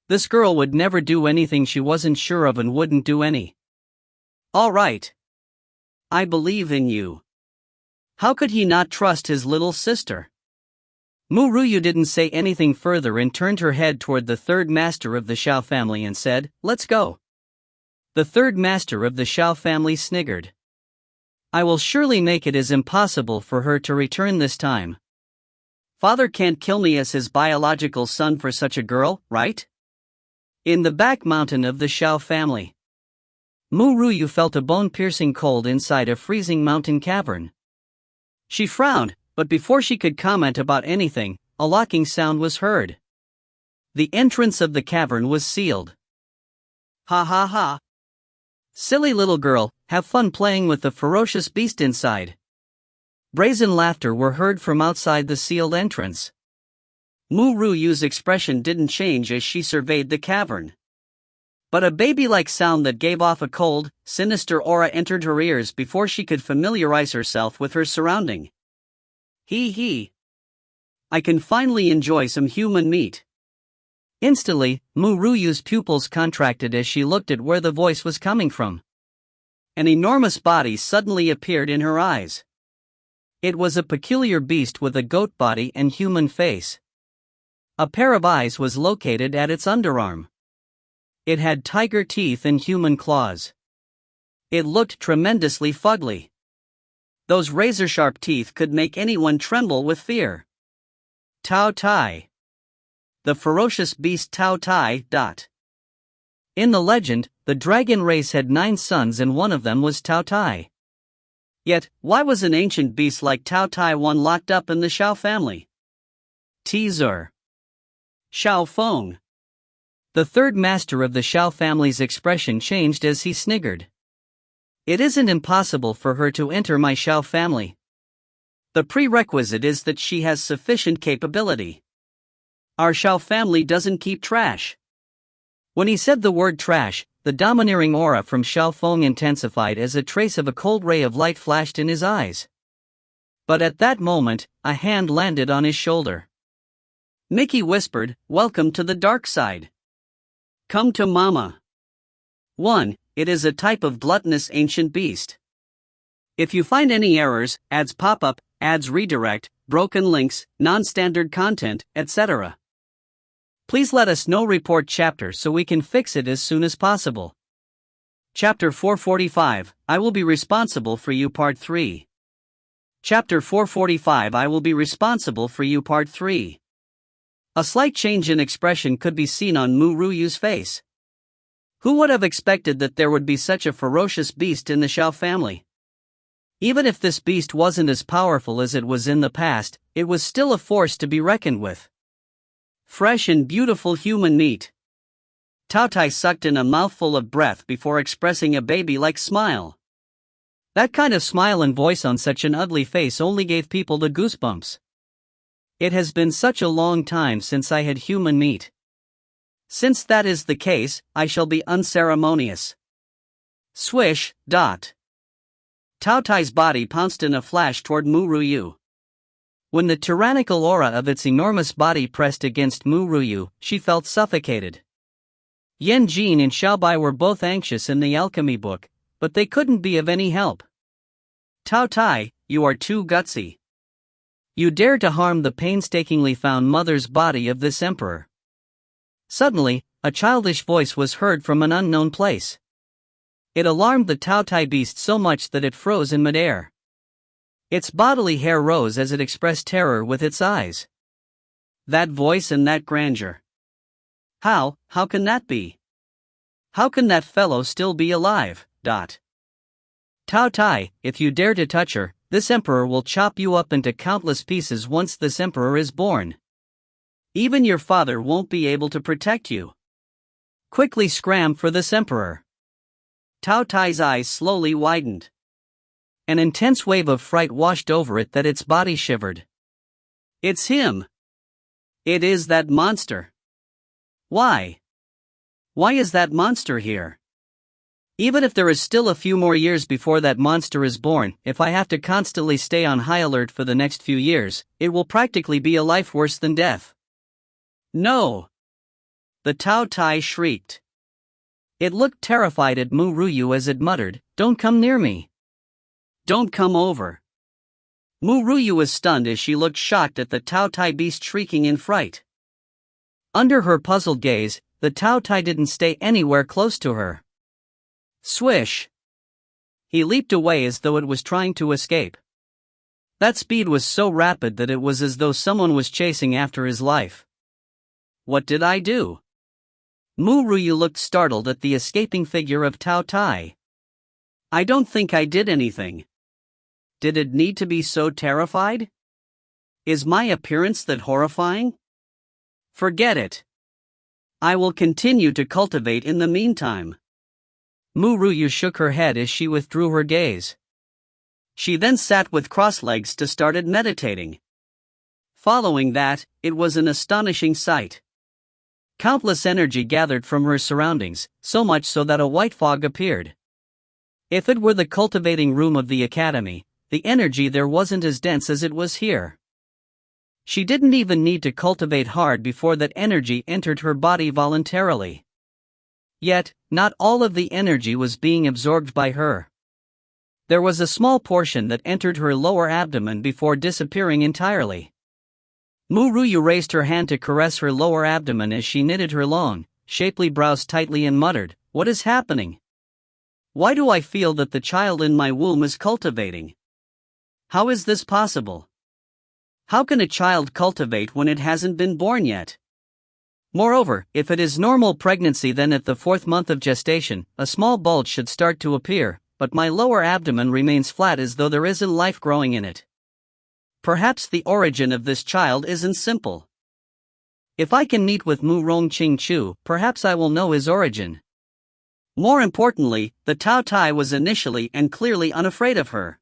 This girl would never do anything she wasn't sure of and wouldn't do any. Alright. I believe in you. How could he not trust his little sister? Mu Yu didn't say anything further and turned her head toward the third master of the Xiao family and said, "Let's go." The third master of the Xiao family sniggered. I will surely make it as impossible for her to return this time. Father can't kill me as his biological son for such a girl, right? In the back mountain of the Xiao family, Mu Yu felt a bone-piercing cold inside a freezing mountain cavern. She frowned, but before she could comment about anything, a locking sound was heard. The entrance of the cavern was sealed. Ha ha ha. Silly little girl, have fun playing with the ferocious beast inside. Brazen laughter were heard from outside the sealed entrance. Mu Yu's expression didn't change as she surveyed the cavern. But a baby-like sound that gave off a cold, sinister aura entered her ears before she could familiarize herself with her surrounding. Hee. I can finally enjoy some human meat. Instantly, Mu Yu's pupils contracted as she looked at where the voice was coming from. An enormous body suddenly appeared in her eyes. It was a peculiar beast with a goat body and human face. A pair of eyes was located at its underarm. It had tiger teeth and human claws. It looked tremendously fugly. Those razor-sharp teeth could make anyone tremble with fear. Tao Tai. The ferocious beast Tao Tai. In the legend, the dragon race had 9 sons and one of them was Tao Tai. Yet, why was an ancient beast like Tao Tai one locked up in the Xiao family? Teaser. Xiao Feng. The third master of the Xiao family's expression changed as he sniggered. It isn't impossible for her to enter my Xiao family. The prerequisite is that she has sufficient capability. Our Xiao family doesn't keep trash. When he said the word trash, the domineering aura from Xiao Feng intensified as a trace of a cold ray of light flashed in his eyes. But at that moment, a hand landed on his shoulder. Mickey whispered, "Welcome to the dark side. Come to Mama." 1. It is a type of gluttonous ancient beast. If you find any errors, ads pop up, ads redirect, broken links, non-standard content, etc., please let us know. Report chapter so we can fix it as soon as possible. Chapter 445, I will be responsible for you Part 3. Chapter 445, I will be responsible for you Part 3. A slight change in expression could be seen on Mu Yu's face. Who would have expected that there would be such a ferocious beast in the Xiao family? Even if this beast wasn't as powerful as it was in the past, it was still a force to be reckoned with. Fresh and beautiful human meat. Tao Tai sucked in a mouthful of breath before expressing a baby-like smile. That kind of smile and voice on such an ugly face only gave people the goosebumps. It has been such a long time since I had human meat. Since that is the case, I shall be unceremonious. Swish. Tao Tai's body pounced in a flash toward Mu Yu. When the tyrannical aura of its enormous body pressed against Mu Yu, she felt suffocated. Yan Jin and Xiaobai were both anxious in the Alchemy Book, but they couldn't be of any help. Tao Tai, you are too gutsy. You dare to harm the painstakingly found mother's body of this emperor. Suddenly, a childish voice was heard from an unknown place. It alarmed the Tao Tai beast so much that it froze in midair. Its bodily hair rose as it expressed terror with its eyes. That voice and that grandeur. How can that be? How can that fellow still be alive? Tao Tai, if you dare to touch her, this emperor will chop you up into countless pieces once this emperor is born. Even your father won't be able to protect you. Quickly scram for this emperor. Tao Tai's eyes slowly widened. An intense wave of fright washed over it that its body shivered. It's him. It is that monster. Why? Why is that monster here? Even if there is still a few more years before that monster is born, if I have to constantly stay on high alert for the next few years, it will practically be a life worse than death. No! The Tao Tai shrieked. It looked terrified at Ru Yue as it muttered, "Don't come near me. Don't come over." Ru Yue was stunned as she looked shocked at the Tao Tai beast shrieking in fright. Under her puzzled gaze, the Tao Tai didn't stay anywhere close to her. Swish! He leaped away as though it was trying to escape. That speed was so rapid that it was as though someone was chasing after his life. What did I do? Ru Yue looked startled at the escaping figure of Tao Tai. I don't think I did anything. Did it need to be so terrified? Is my appearance that horrifying? Forget it. I will continue to cultivate in the meantime. Ru Yue shook her head as she withdrew her gaze. She then sat with crossed legs to started meditating. Following that, it was an astonishing sight. Countless energy gathered from her surroundings, so much so that a white fog appeared. If it were the cultivating room of the academy, the energy there wasn't as dense as it was here. She didn't even need to cultivate hard before that energy entered her body voluntarily. Yet, not all of the energy was being absorbed by her. There was a small portion that entered her lower abdomen before disappearing entirely. Ru Yue raised her hand to caress her lower abdomen as she knitted her long, shapely brows tightly and muttered, "What is happening? Why do I feel that the child in my womb is cultivating? How is this possible? How can a child cultivate when it hasn't been born yet? Moreover, if it is normal pregnancy, then at the 4th month of gestation, a small bulge should start to appear, but my lower abdomen remains flat as though there isn't life growing in it. Perhaps the origin of this child isn't simple. If I can meet with Mu Rongqing Chu, perhaps I will know his origin." More importantly, the Tao Tai was initially and clearly unafraid of her.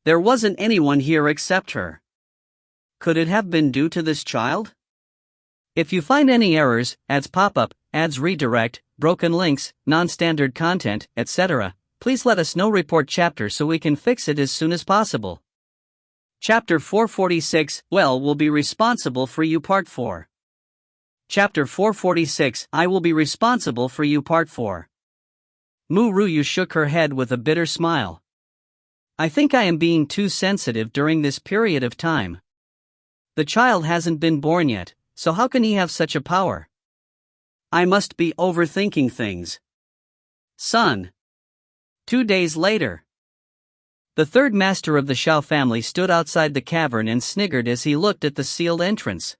There wasn't anyone here except her. Could it have been due to this child? If you find any errors, ads pop up, ads redirect, broken links, non-standard content, etc., please let us know. Report chapter so we can fix it as soon as possible. Chapter 446, Well will be responsible for you Part 4. Chapter 446, I will be responsible for you Part 4. Ru Yue shook her head with a bitter smile. I think I am being too sensitive during this period of time. The child hasn't been born yet, so how can he have such a power? I must be overthinking things. Son. 2 days later. The third master of the Shao family stood outside the cavern and sniggered as he looked at the sealed entrance.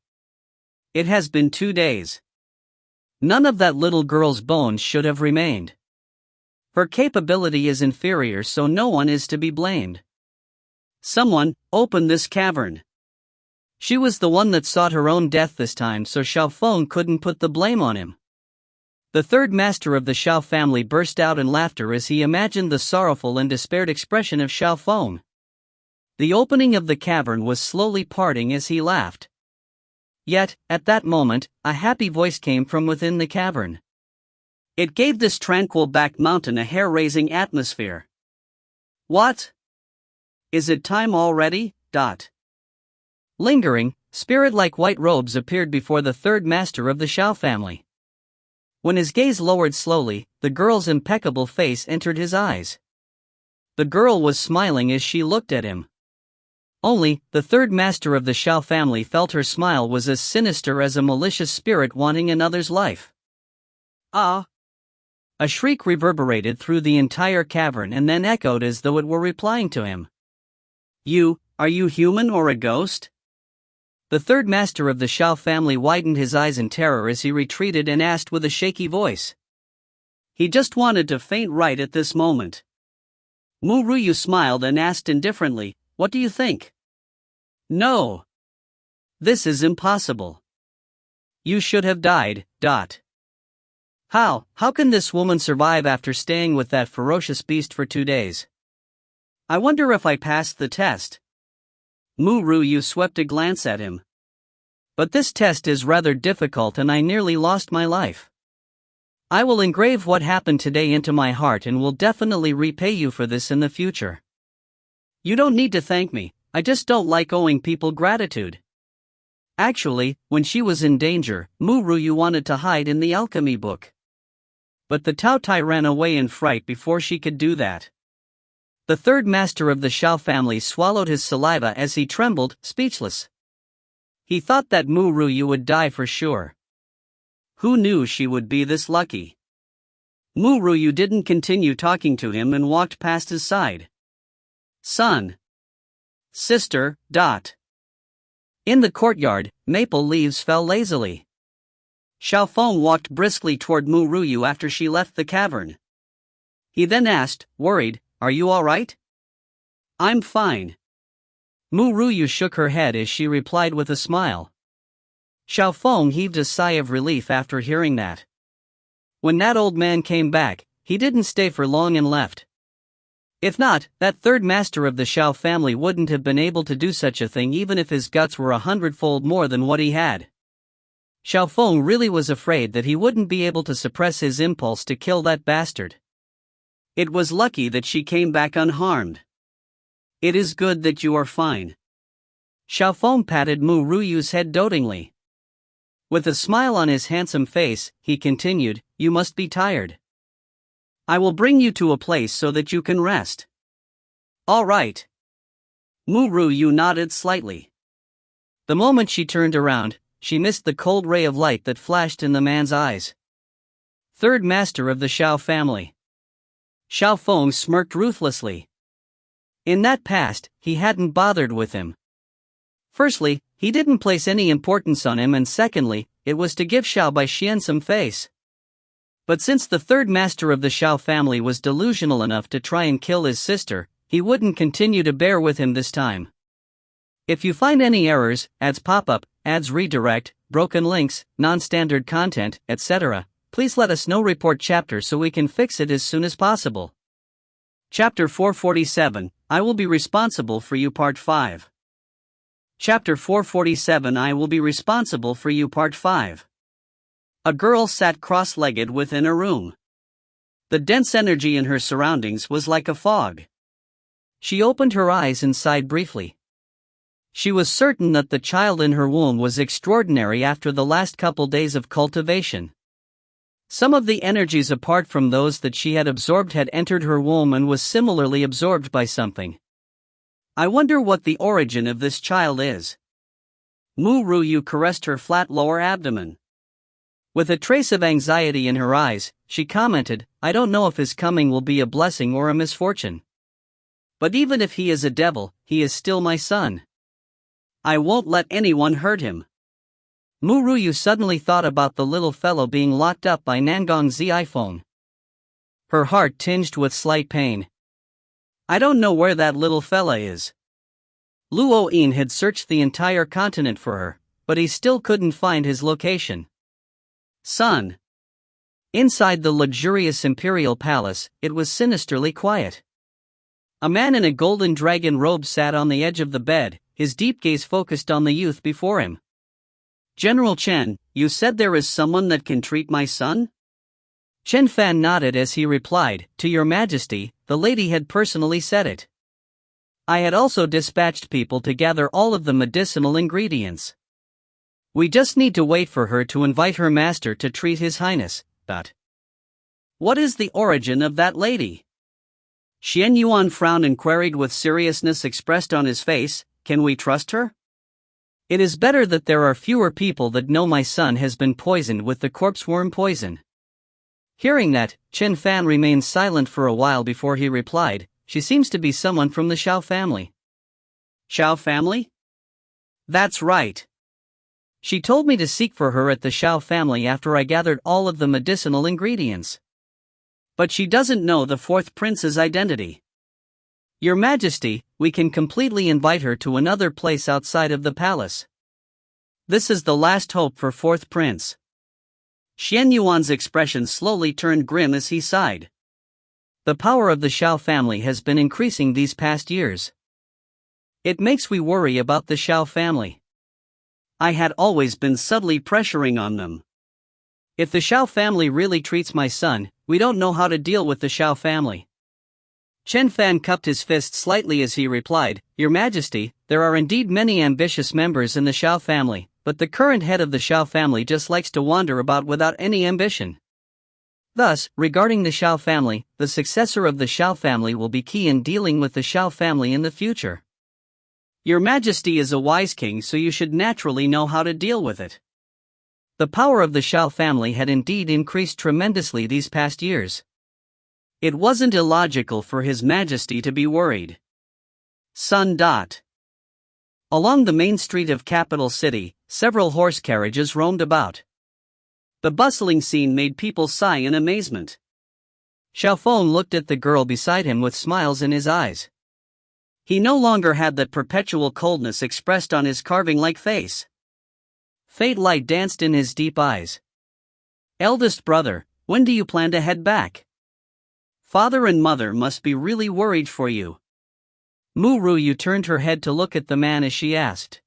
It has been 2 days. None of that little girl's bones should have remained. Her capability is inferior, so no one is to be blamed. Someone, open this cavern. She was the one that sought her own death this time, so Shao Feng couldn't put the blame on him. The third master of the Shao family burst out in laughter as he imagined the sorrowful and despaired expression of Shao Feng. The opening of the cavern was slowly parting as he laughed. Yet, at that moment, a happy voice came from within the cavern. It gave this tranquil back mountain a hair-raising atmosphere. What? Is it time already? Lingering, spirit-like white robes appeared before the third master of the Shao family. When his gaze lowered slowly, the girl's impeccable face entered his eyes. The girl was smiling as she looked at him. Only, the third master of the Shao family felt her smile was as sinister as a malicious spirit wanting another's life. Ah! A shriek reverberated through the entire cavern and then echoed as though it were replying to him. Are you human or a ghost? The third master of the Shao family widened his eyes in terror as he retreated and asked with a shaky voice. He just wanted to faint right at this moment. Ru Yue smiled and asked indifferently, What do you think? No. This is impossible. You should have died. How can this woman survive after staying with that ferocious beast for 2 days? I wonder if I passed the test. Ru Yue swept a glance at him. But this test is rather difficult and I nearly lost my life. I will engrave what happened today into my heart and will definitely repay you for this in the future. You don't need to thank me, I just don't like owing people gratitude. Actually, when she was in danger, Ru Yue wanted to hide in the Alchemy Book. But the Tao Tai ran away in fright before she could do that. The third master of the Shao family swallowed his saliva as he trembled, speechless. He thought that Ru Yue would die for sure. Who knew she would be this lucky? Ru Yue didn't continue talking to him and walked past his side. Son. Sister. In the courtyard, maple leaves fell lazily. Xiao Feng walked briskly toward Ru Yue after she left the cavern. He then asked, worried, "Are you all right?" "I'm fine." Ru Yue shook her head as she replied with a smile. Xiao Feng heaved a sigh of relief after hearing that. When that old man came back, he didn't stay for long and left. If not, that third master of the Shao family wouldn't have been able to do such a thing even if his guts were 100-fold more than what he had. Xiao Feng really was afraid that he wouldn't be able to suppress his impulse to kill that bastard. It was lucky that she came back unharmed. It is good that you are fine. Xiao Feng patted Ru Yue's head dotingly. With a smile on his handsome face, he continued, "You must be tired. I will bring you to a place so that you can rest." "All right." Ru Yue nodded slightly. The moment she turned around, she missed the cold ray of light that flashed in the man's eyes. Third master of the Shao family. Xiao Feng smirked ruthlessly. In that past, he hadn't bothered with him. Firstly, he didn't place any importance on him, and secondly, it was to give Xiao Bai Xian some face. But since the third master of the Shao family was delusional enough to try and kill his sister, he wouldn't continue to bear with him this time. If you find any errors, ads pop up, ads redirect, broken links, non-standard content, etc., please let us know. Report chapter so we can fix it as soon as possible. Chapter 447, I Will Be Responsible for You Part 5. Chapter 447, I Will Be Responsible for You Part 5. A girl sat cross-legged within a room. The dense energy in her surroundings was like a fog. She opened her eyes and sighed briefly. She was certain that the child in her womb was extraordinary after the last couple days of cultivation. Some of the energies apart from those that she had absorbed had entered her womb and was similarly absorbed by something. I wonder what the origin of this child is. Ru Yue caressed her flat lower abdomen. With a trace of anxiety in her eyes, she commented, "I don't know if his coming will be a blessing or a misfortune. But even if he is a devil, he is still my son. I won't let anyone hurt him." Ru Yue suddenly thought about the little fellow being locked up by Nangong's iPhone. Her heart tinged with slight pain. I don't know where that little fella is. Luo Yin had searched the entire continent for her, but he still couldn't find his location. Son. Inside the luxurious imperial palace, it was sinisterly quiet. A man in a golden dragon robe sat on the edge of the bed, his deep gaze focused on the youth before him. "General Chen, you said there is someone that can treat my son?" Chen Fan nodded as he replied, "To your majesty, the lady had personally said it. I had also dispatched people to gather all of the medicinal ingredients. We just need to wait for her to invite her master to treat his highness." What is the origin of that lady? Xian Yuan frowned and queried with seriousness expressed on his face, "Can we trust her? It is better that there are fewer people that know my son has been poisoned with the corpse worm poison." Hearing that, Chen Fan remained silent for a while before he replied, "She seems to be someone from the Shao family." "Shao family?" "That's right. She told me to seek for her at the Shao family after I gathered all of the medicinal ingredients. But she doesn't know the fourth prince's identity. Your Majesty, we can completely invite her to another place outside of the palace. This is the last hope for fourth prince." Xian Yuan's expression slowly turned grim as he sighed. The power of the Xiao family has been increasing these past years. It makes me worry about the Xiao family. I had always been subtly pressuring on them. If the Xiao family really treats my son, we don't know how to deal with the Xiao family. Chen Fan cupped his fist slightly as he replied, Your Majesty, there are indeed many ambitious members in the Xiao family, but the current head of the Xiao family just likes to wander about without any ambition. Thus, regarding the Xiao family, the successor of the Xiao family will be key in dealing with the Xiao family in the future. Your Majesty is a wise king, so you should naturally know how to deal with it. The power of the Xiao family had indeed increased tremendously these past years. It wasn't illogical for His Majesty to be worried. Sun. Along the main street of capital city, several horse carriages roamed about. The bustling scene made people sigh in amazement. Xiaofeng looked at the girl beside him with smiles in his eyes. He no longer had that perpetual coldness expressed on his carving-like face. Fate light danced in his deep eyes. Eldest brother, when do you plan to head back? Father and mother must be really worried for you. Ru Yue turned her head to look at the man as she asked.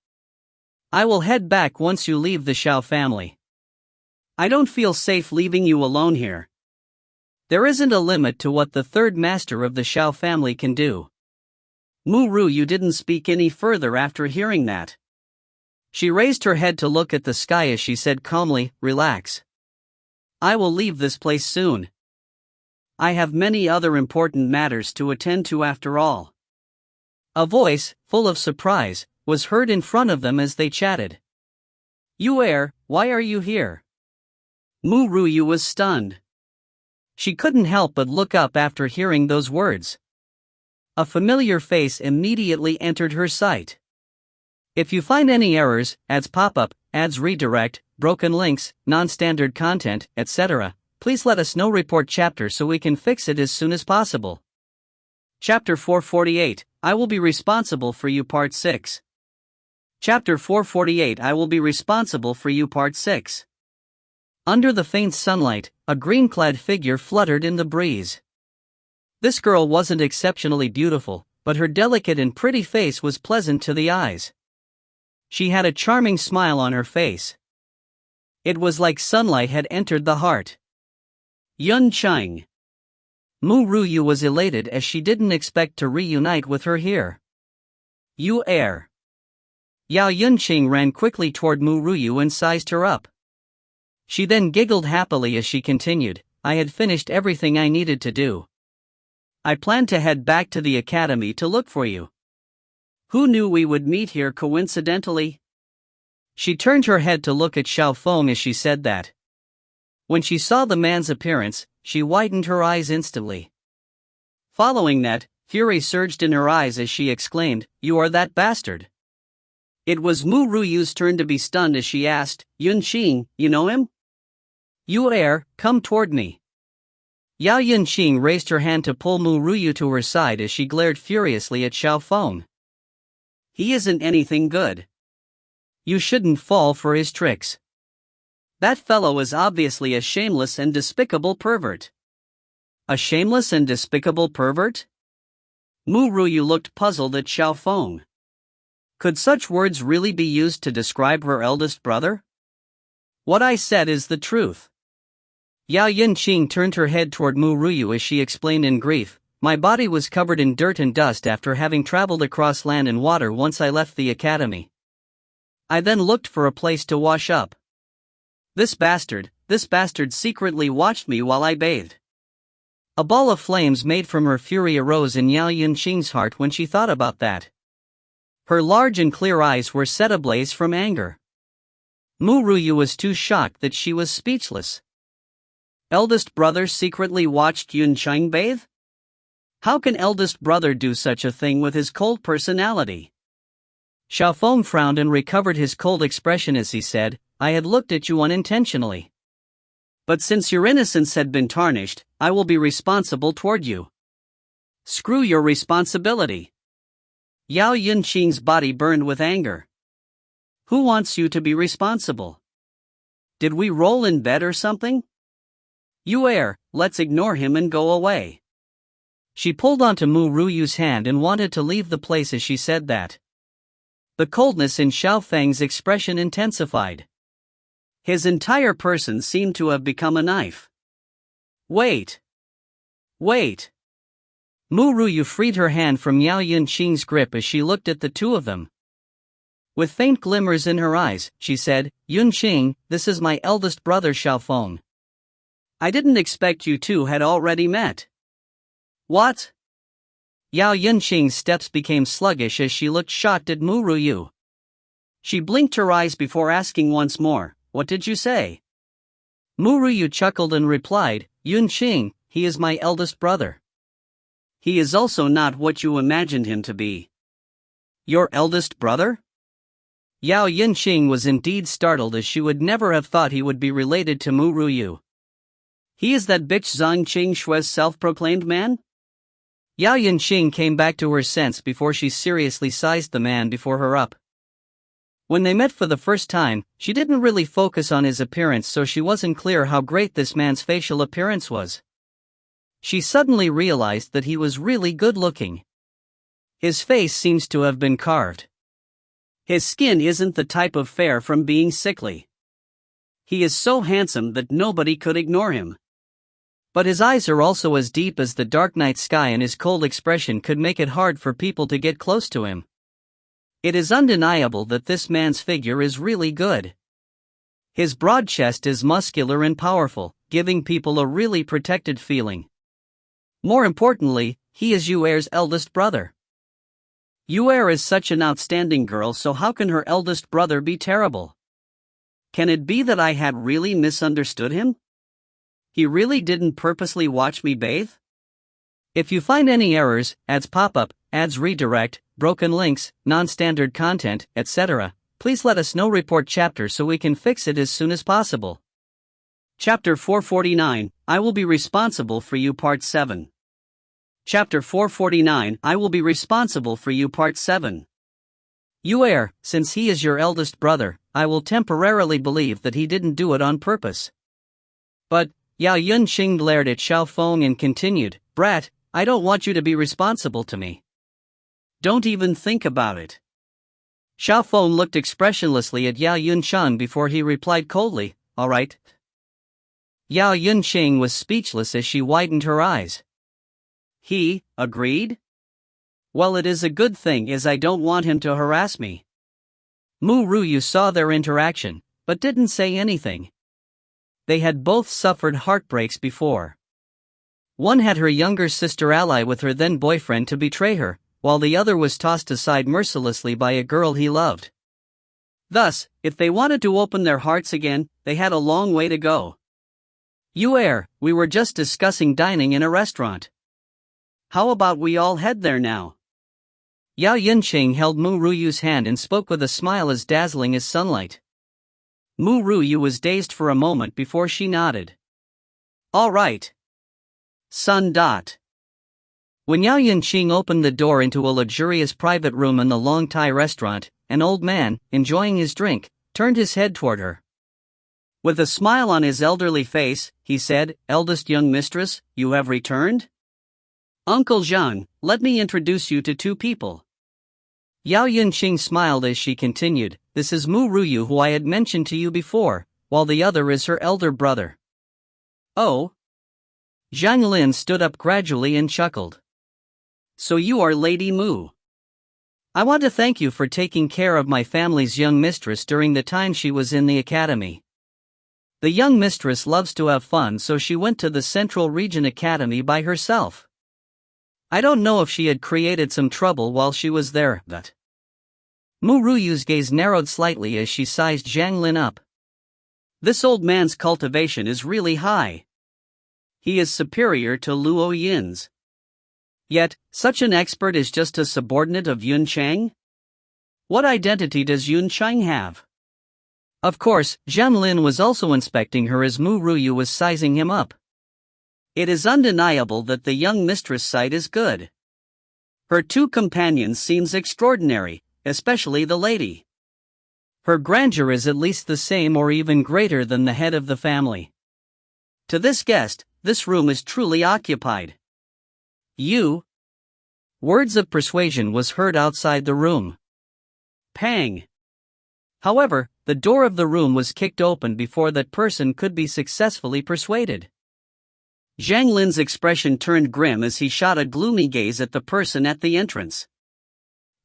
I will head back once you leave the Xiao family. I don't feel safe leaving you alone here. There isn't a limit to what the third master of the Xiao family can do. Ru Yue didn't speak any further after hearing that. She raised her head to look at the sky as she said calmly, Relax. I will leave this place soon. I have many other important matters to attend to after all. A voice, full of surprise, was heard in front of them as they chatted. Yue, why are you here? Ru Yue was stunned. She couldn't help but look up after hearing those words. A familiar face immediately entered her sight. If you find any errors, ads pop up, ads redirect, broken links, non-standard content, etc., please let us know. Report chapter so we can fix it as soon as possible. Chapter 448, I will be responsible for you. Part 6. Chapter 448, I will be responsible for you. Part 6. Under the faint sunlight, a green-clad figure fluttered in the breeze. This girl wasn't exceptionally beautiful, but her delicate and pretty face was pleasant to the eyes. She had a charming smile on her face. It was like sunlight had entered the heart. Yan Jin. Ru Yue was elated as she didn't expect to reunite with her here. Yue. Yao Yunqing ran quickly toward Ru Yue and sized her up. She then giggled happily as she continued, I had finished everything I needed to do. I planned to head back to the academy to look for you. Who knew we would meet here coincidentally? She turned her head to look at Xiaofeng as she said that. When she saw the man's appearance, she widened her eyes instantly. Following that, fury surged in her eyes as she exclaimed, You are that bastard. It was Ru Yue's turn to be stunned as she asked, Yunqing, you know him? Yue, come toward me. Yao Yunqing raised her hand to pull Ru Yue to her side as she glared furiously at Xiaofeng. He isn't anything good. You shouldn't fall for his tricks. That fellow is obviously a shameless and despicable pervert. A shameless and despicable pervert? Ru Yue looked puzzled at Xiaofeng. Could such words really be used to describe her eldest brother? What I said is the truth. Yao Yunqing turned her head toward Ru Yue as she explained in grief, My body was covered in dirt and dust after having traveled across land and water once I left the academy. I then looked for a place to wash up. This bastard secretly watched me while I bathed. A ball of flames made from her fury arose in Yao Yunqing's heart when she thought about that. Her large and clear eyes were set ablaze from anger. Ru Yue was too shocked that she was speechless. Eldest brother secretly watched Yunqing bathe? How can eldest brother do such a thing with his cold personality? Xiaofeng frowned and recovered his cold expression as he said, I had looked at you unintentionally. But since your innocence had been tarnished, I will be responsible toward you. Screw your responsibility. Yao Yunqing's body burned with anger. Who wants you to be responsible? Did we roll in bed or something? Yue, let's ignore him and go away. She pulled onto Ru Yue's hand and wanted to leave the place as she said that. The coldness in Xiao Feng's expression intensified. His entire person seemed to have become a knife. Wait. Wait. Ru Yue freed her hand from Yao Yunqing's grip as she looked at the two of them. With faint glimmers in her eyes, she said, Yunqing, this is my eldest brother Xiao Feng. I didn't expect you two had already met. What? Yao Yunqing's steps became sluggish as she looked shocked at Ru Yue. She blinked her eyes before asking once more, what did you say? Ru Yue chuckled and replied, Yunqing, he is my eldest brother. He is also not what you imagined him to be. Your eldest brother? Yao Yunqing was indeed startled as she would never have thought he would be related to Ru Yue. He is that bitch Zhang Qing self-proclaimed man? Yao Yunqing came back to her sense before she seriously sized the man before her up. When they met for the first time, she didn't really focus on his appearance, so she wasn't clear how great this man's facial appearance was. She suddenly realized that he was really good-looking. His face seems to have been carved. His skin isn't the type of fair from being sickly. He is so handsome that nobody could ignore him. But his eyes are also as deep as the dark night sky, and his cold expression could make it hard for people to get close to him. It is undeniable that this man's figure is really good. His broad chest is muscular and powerful, giving people a really protected feeling. More importantly, he is Yuer's eldest brother. Yuer is such an outstanding girl, so how can her eldest brother be terrible? Can it be that I had really misunderstood him? He really didn't purposely watch me bathe? If you find any errors, ads pop up, ads redirect, broken links, non-standard content, etc., please let us know. Report chapter so we can fix it as soon as possible. Chapter 449, I Will Be Responsible for You Part 7. Chapter 449, I Will Be Responsible for You Part 7. Yuer, since he is your eldest brother, I will temporarily believe that he didn't do it on purpose. But, Yao Yunqing glared at Xiao Feng and continued, Brat, I don't want you to be responsible to me. Don't even think about it. Xiao Feng looked expressionlessly at Yao Yunqing before he replied coldly, all right. Yao Yunqing was speechless as she widened her eyes. He agreed? Well, it is a good thing, as I don't want him to harass me. Ru Yue saw their interaction, but didn't say anything. They had both suffered heartbreaks before. One had her younger sister ally with her then boyfriend to betray her, while the other was tossed aside mercilessly by a girl he loved. Thus, if they wanted to open their hearts again, they had a long way to go. Yuer, we were just discussing dining in a restaurant. How about we all head there now? Yao Yunqing held Ru Yue's hand and spoke with a smile as dazzling as sunlight. Ru Yue was dazed for a moment before she nodded. All right. Sun. When Yao Yunqing opened the door into a luxurious private room in the Long Tai restaurant, an old man, enjoying his drink, turned his head toward her. With a smile on his elderly face, he said, Eldest young mistress, you have returned? Uncle Zhang, let me introduce you to two people. Yao Yunqing smiled as she continued, this is Ru Yue who I had mentioned to you before, while the other is her elder brother. Oh? Zhang Lin stood up gradually and chuckled. So you are Lady Mu. I want to thank you for taking care of my family's young mistress during the time she was in the academy. The young mistress loves to have fun, so she went to the Central Region Academy by herself. I don't know if she had created some trouble while she was there, but... Ru Yue's gaze narrowed slightly as she sized Zhang Lin up. This old man's cultivation is really high. He is superior to Luo Yin's. Yet, such an expert is just a subordinate of Yun Chang? What identity does Yun Chang have? Of course, Zhang Lin was also inspecting her as Ru Yue was sizing him up. It is undeniable that the young mistress' sight is good. Her two companions seems extraordinary, especially the lady. Her grandeur is at least the same or even greater than the head of the family. To this guest, this room is truly occupied. You? Words of persuasion was heard outside the room. Pang. However, the door of the room was kicked open before that person could be successfully persuaded. Zhang Lin's expression turned grim as he shot a gloomy gaze at the person at the entrance.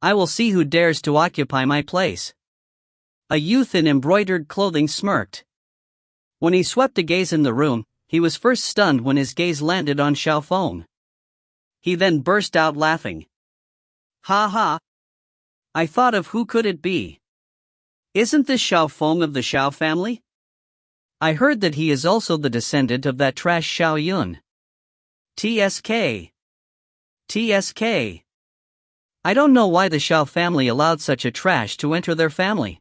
I will see who dares to occupy my place. A youth in embroidered clothing smirked. When he swept a gaze in the room, he was first stunned when his gaze landed on Xiaofeng. He then burst out laughing. Ha ha! I thought of who could it be? Isn't this Xiaofeng of the Xiao family? I heard that he is also the descendant of that trash Xiao Yun. TSK. TSK. I don't know why the Xiao family allowed such a trash to enter their family.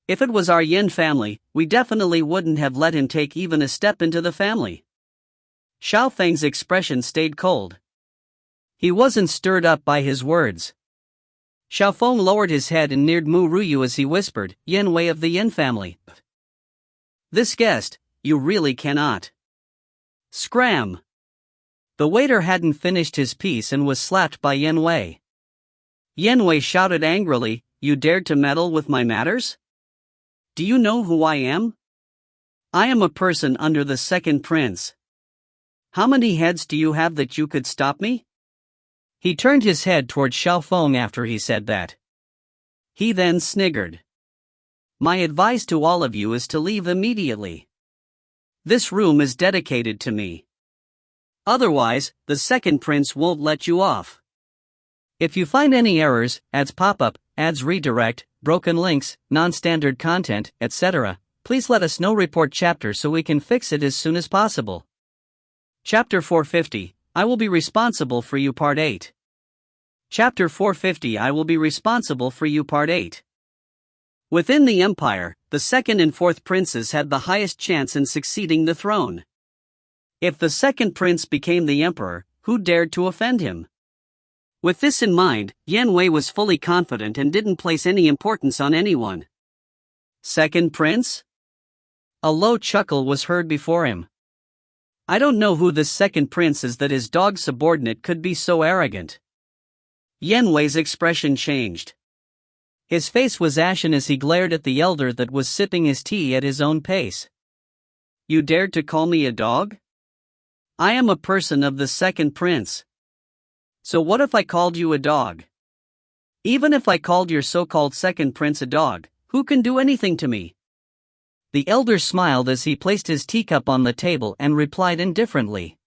If it was our Yin family, we definitely wouldn't have let him take even a step into the family. Xiao Feng's expression stayed cold. He wasn't stirred up by his words. Xiaofeng lowered his head and neared Ru Yue as he whispered, Yan Wei of the Yin family. This guest, you really cannot. Scram! The waiter hadn't finished his piece and was slapped by Yan Wei. Yan Wei shouted angrily, You dared to meddle with my matters? Do you know who I am? I am a person under the second prince. How many heads do you have that you could stop me? He turned his head toward Xiaofeng after he said that. He then sniggered. My advice to all of you is to leave immediately. This room is dedicated to me. Otherwise, the second prince won't let you off. If you find any errors, ads pop up, ads redirect, broken links, non-standard content, etc., please let us know. Report chapter so we can fix it as soon as possible. Chapter 450, I will be responsible for you Part 8. Chapter 450 I will be responsible for you Part 8. Within the empire, the second and fourth princes had the highest chance in succeeding the throne. If the second prince became the emperor, who dared to offend him? With this in mind, Yan Wei was fully confident and didn't place any importance on anyone. Second prince? A low chuckle was heard before him. I don't know who this second prince is that his dog's subordinate could be so arrogant. Yan Wei's expression changed. His face was ashen as he glared at the elder that was sipping his tea at his own pace. You dared to call me a dog? I am a person of the second prince. So what if I called you a dog? Even if I called your so-called second prince a dog, who can do anything to me? The elder smiled as he placed his teacup on the table and replied indifferently.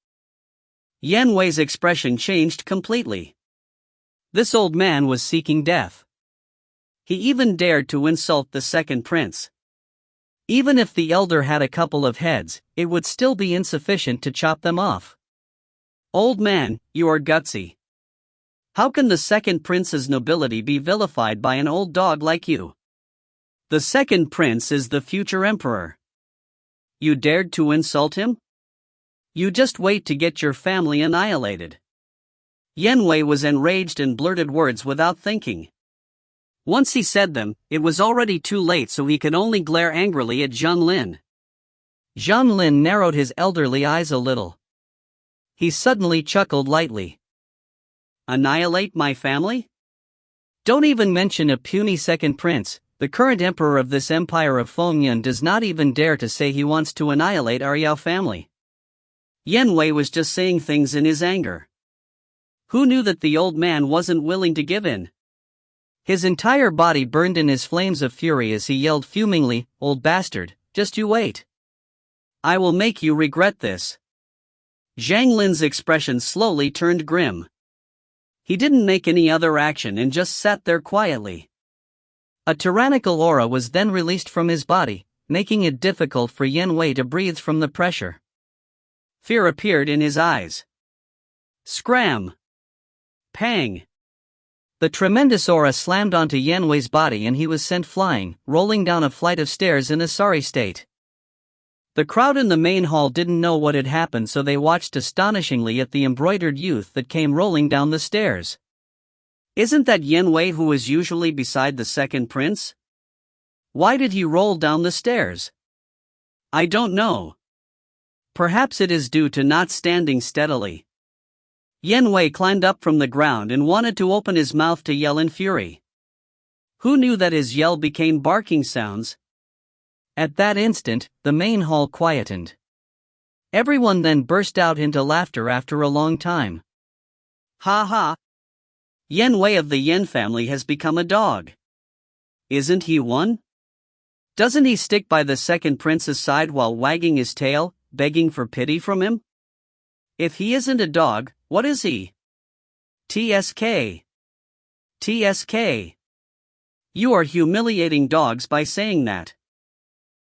Yan Wei's expression changed completely. This old man was seeking death. He even dared to insult the second prince. Even if the elder had a couple of heads, it would still be insufficient to chop them off. Old man, you are gutsy. How can the second prince's nobility be vilified by an old dog like you? The second prince is the future emperor. You dared to insult him? You just wait to get your family annihilated. Yan Wei was enraged and blurted words without thinking. Once he said them, it was already too late, so he could only glare angrily at Zhang Lin. Zhang Lin narrowed his elderly eyes a little. He suddenly chuckled lightly. Annihilate my family? Don't even mention a puny second prince. The current emperor of this empire of Fengyun does not even dare to say he wants to annihilate our Yao family. Yan Wei was just saying things in his anger. Who knew that the old man wasn't willing to give in? His entire body burned in his flames of fury as he yelled fumingly, Old bastard, just you wait. I will make you regret this. Zhang Lin's expression slowly turned grim. He didn't make any other action and just sat there quietly. A tyrannical aura was then released from his body, making it difficult for Yan Wei to breathe from the pressure. Fear appeared in his eyes. Scram! Pang! The tremendous aura slammed onto Yan Wei's body and he was sent flying, rolling down a flight of stairs in a sorry state. The crowd in the main hall didn't know what had happened, so they watched astonishingly at the embroidered youth that came rolling down the stairs. Isn't that Yan Wei who is usually beside the second prince? Why did he roll down the stairs? I don't know. Perhaps it is due to not standing steadily. Yan Wei climbed up from the ground and wanted to open his mouth to yell in fury. Who knew that his yell became barking sounds? At that instant, the main hall quietened. Everyone then burst out into laughter after a long time. Ha ha! Yan Wei of the Yan family has become a dog. Isn't he one? Doesn't he stick by the second prince's side while wagging his tail, begging for pity from him? If he isn't a dog, what is he? TSK. TSK. You are humiliating dogs by saying that.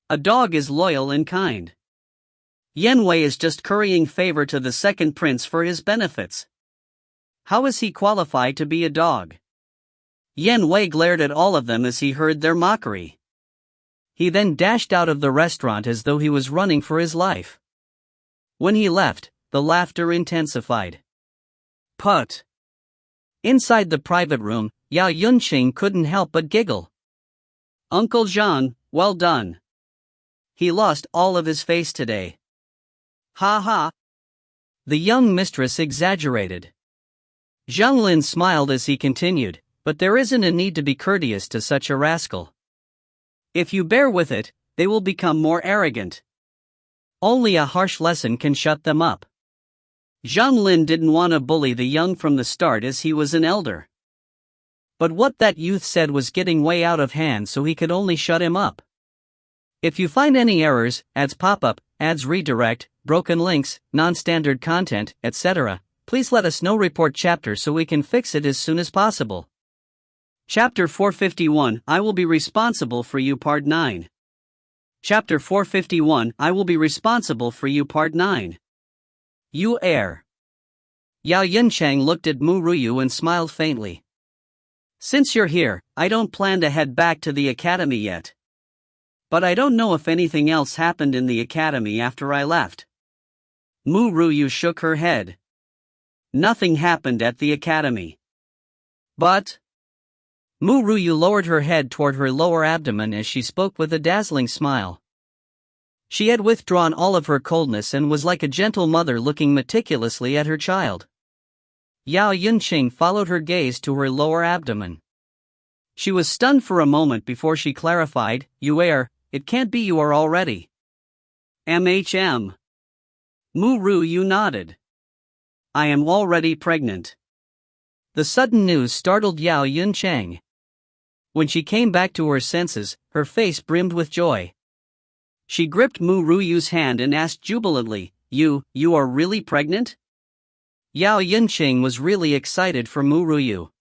A dog is loyal and kind. Yan Wei is just currying favor to the second prince for his benefits. How is he qualified to be a dog? Yan Wei glared at all of them as he heard their mockery. He then dashed out of the restaurant as though he was running for his life. When he left, the laughter intensified. Put. Inside the private room, Yao Yunqing couldn't help but giggle. Uncle Zhang, well done. He lost all of his face today. Ha ha. The young mistress exaggerated. Zhang Lin smiled as he continued, but there isn't a need to be courteous to such a rascal. If you bear with it, they will become more arrogant. Only a harsh lesson can shut them up. Zhang Lin didn't want to bully the young from the start as he was an elder. But what that youth said was getting way out of hand, so he could only shut him up. If you find any errors, ads pop up, ads redirect, broken links, non-standard content, etc., please let us know. Report chapter so we can fix it as soon as possible. Chapter 451, I will be responsible for you, Part 9. Chapter 451, I will be responsible for you, Part 9. You err. Yao Yunchang looked at Mu Yue and smiled faintly. Since you're here, I don't plan to head back to the academy yet. But I don't know if anything else happened in the academy after I left. Mu Yue shook her head. Nothing happened at the academy. But... Mu Yue lowered her head toward her lower abdomen as she spoke with a dazzling smile. She had withdrawn all of her coldness and was like a gentle mother looking meticulously at her child. Yao Yunqing followed her gaze to her lower abdomen. She was stunned for a moment before she clarified, You err, it can't be you are already. MHM. Mu Yue nodded. I am already pregnant. The sudden news startled Yao Yunchang. When she came back to her senses, her face brimmed with joy. She gripped Mu Yue's hand and asked jubilantly, You are really pregnant? Yao Yunqing was really excited for Mu Yue.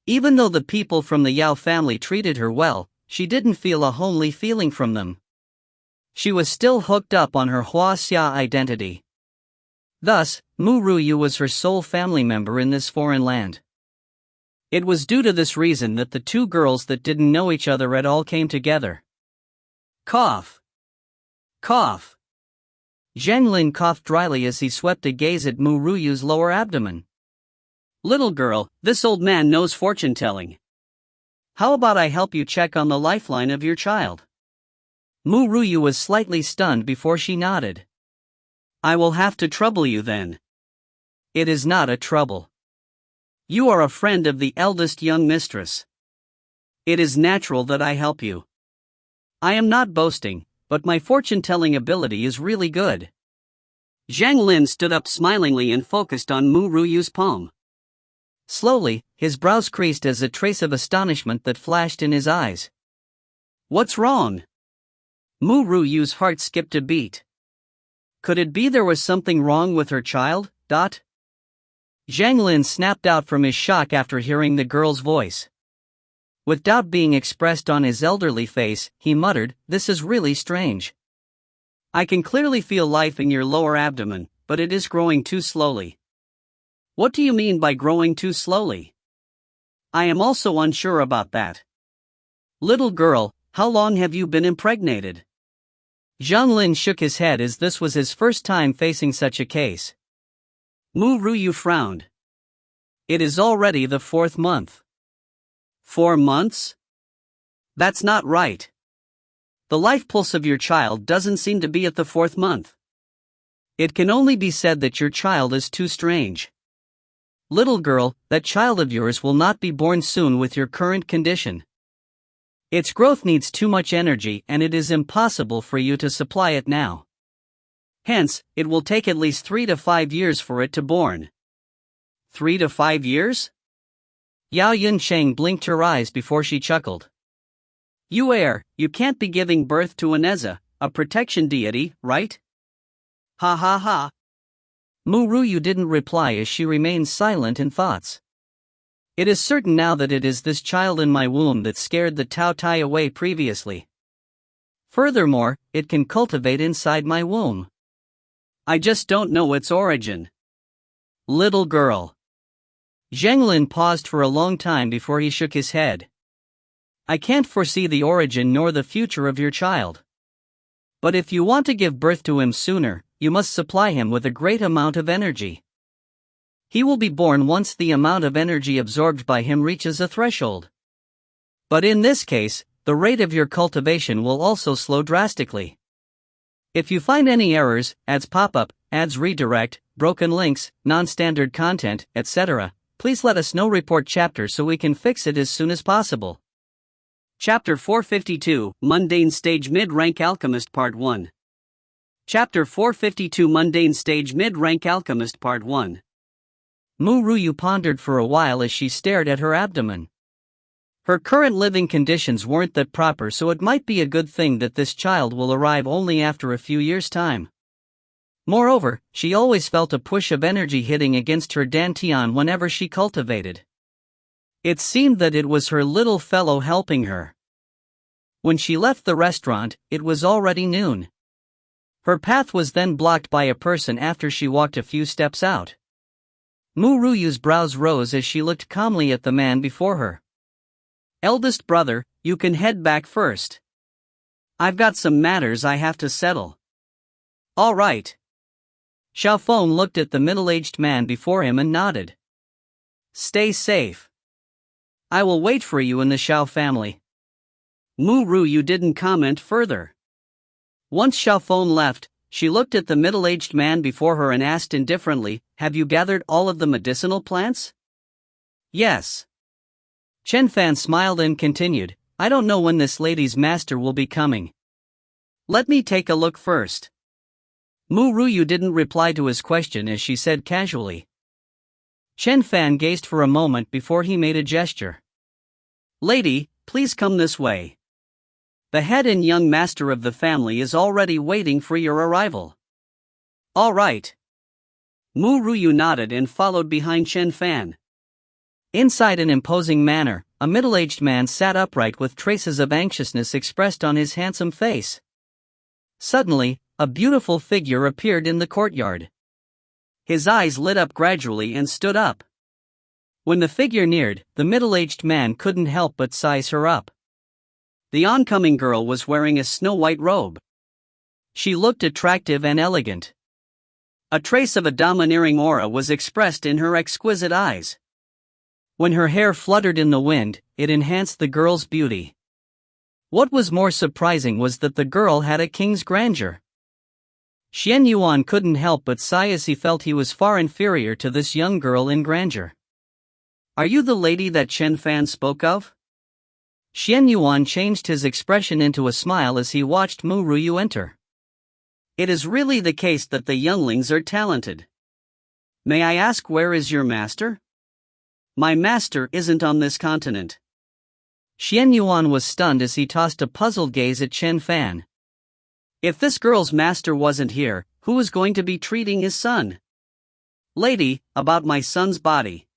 Even though the people from the Yao family treated her well, she didn't feel a homely feeling from them. She was still hooked up on her Hua Xia identity. Thus, Mu Yue was her sole family member in this foreign land. It was due to this reason that the two girls that didn't know each other at all came together. Cough. Cough. Zhang Lin coughed dryly as he swept a gaze at Mu Yue's lower abdomen. Little girl, this old man knows fortune-telling. How about I help you check on the lifeline of your child? Mu Yue was slightly stunned before she nodded. I will have to trouble you then. It is not a trouble. You are a friend of the eldest young mistress. It is natural that I help you. I am not boasting, but my fortune-telling ability is really good. Zhang Lin stood up smilingly and focused on Mu Yue's palm. Slowly, his brows creased as a trace of astonishment that flashed in his eyes. What's wrong? Mu Yue's heart skipped a beat. Could it be there was something wrong with her child? Zhang Lin snapped out from his shock after hearing the girl's voice. With doubt being expressed on his elderly face, he muttered, This is really strange. I can clearly feel life in your lower abdomen, but it is growing too slowly. What do you mean by growing too slowly? I am also unsure about that. Little girl, how long have you been impregnated? Zhang Lin shook his head as this was his first time facing such a case. Mu Yue frowned. It is already the 4th month. 4 months? That's not right. The life pulse of your child doesn't seem to be at the 4th month. It can only be said that your child is too strange. Little girl, that child of yours will not be born soon with your current condition. Its growth needs too much energy and it is impossible for you to supply it now. Hence, it will take at least 3 to 5 years for it to born. 3 to 5 years? Yao Yunsheng blinked her eyes before she chuckled. Yue, you can't be giving birth to an Eza, a protection deity, right? Ha ha ha. Ru Yue didn't reply as she remained silent in thoughts. It is certain now that it is this child in my womb that scared the Tao Tai away previously. Furthermore, it can cultivate inside my womb. I just don't know its origin. Little girl. Zhenglin paused for a long time before he shook his head. I can't foresee the origin nor the future of your child. But if you want to give birth to him sooner, you must supply him with a great amount of energy. He will be born once the amount of energy absorbed by him reaches a threshold. But in this case, the rate of your cultivation will also slow drastically. If you find any errors, ads pop up, ads redirect, broken links, non-standard content, etc., please let us know. Report chapter so we can fix it as soon as possible. Chapter 452, Mundane Stage Mid-Rank Alchemist Part 1. Chapter 452, Mundane Stage Mid-Rank Alchemist Part 1. Ru Yue pondered for a while as she stared at her abdomen. Her current living conditions weren't that proper, so it might be a good thing that this child will arrive only after a few years' time. Moreover, she always felt a push of energy hitting against her dantian whenever she cultivated. It seemed that it was her little fellow helping her. When she left the restaurant, it was already noon. Her path was then blocked by a person after she walked a few steps out. Ru Yue's brows rose as she looked calmly at the man before her. Eldest brother, you can head back first. I've got some matters I have to settle. All right. Xiaofeng looked at the middle-aged man before him and nodded. Stay safe. I will wait for you in the Xiao family. Ru Yue didn't comment further. Once Xiaofeng left, she looked at the middle-aged man before her and asked indifferently, have you gathered all of the medicinal plants? Yes. Chen Fan smiled and continued, I don't know when this lady's master will be coming. Let me take a look first. Ru Yue didn't reply to his question as she said casually. Chen Fan gazed for a moment before he made a gesture. Lady, please come this way. The head and young master of the family is already waiting for your arrival. All right. Ru Yue nodded and followed behind Chen Fan. Inside an imposing manner, a middle-aged man sat upright with traces of anxiousness expressed on his handsome face. Suddenly, a beautiful figure appeared in the courtyard. His eyes lit up gradually and stood up. When the figure neared, the middle-aged man couldn't help but size her up. The oncoming girl was wearing a snow-white robe. She looked attractive and elegant. A trace of a domineering aura was expressed in her exquisite eyes. When her hair fluttered in the wind, it enhanced the girl's beauty. What was more surprising was that the girl had a king's grandeur. Xian Yuan couldn't help but sigh as he felt he was far inferior to this young girl in grandeur. Are you the lady that Chen Fan spoke of? Xian Yuan changed his expression into a smile as he watched Ru Yue enter. It is really the case that the younglings are talented. May I ask, where is your master? My master isn't on this continent. Xian Yuan was stunned as he tossed a puzzled gaze at Chen Fan. If this girl's master wasn't here, who was going to be treating his son? Lady, about my son's body.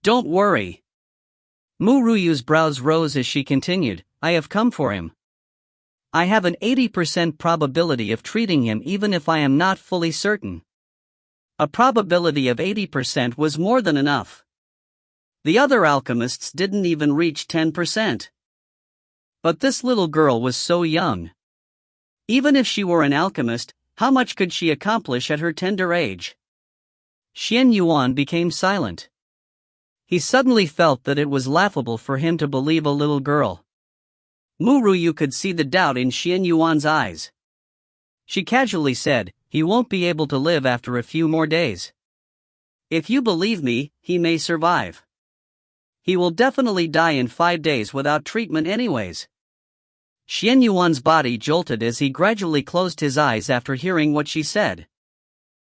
Don't worry. Ru Yue's brows rose as she continued, I have come for him. I have an 80% probability of treating him even if I am not fully certain. A probability of 80% was more than enough. The other alchemists didn't even reach 10%. But this little girl was so young. Even if she were an alchemist, how much could she accomplish at her tender age? Xian Yuan became silent. He suddenly felt that it was laughable for him to believe a little girl. Ru Yue could see the doubt in Xian Yuan's eyes. She casually said, he won't be able to live after a few more days. If you believe me, he may survive. He will definitely die in 5 days without treatment anyways. Xian Yuan's body jolted as he gradually closed his eyes after hearing what she said.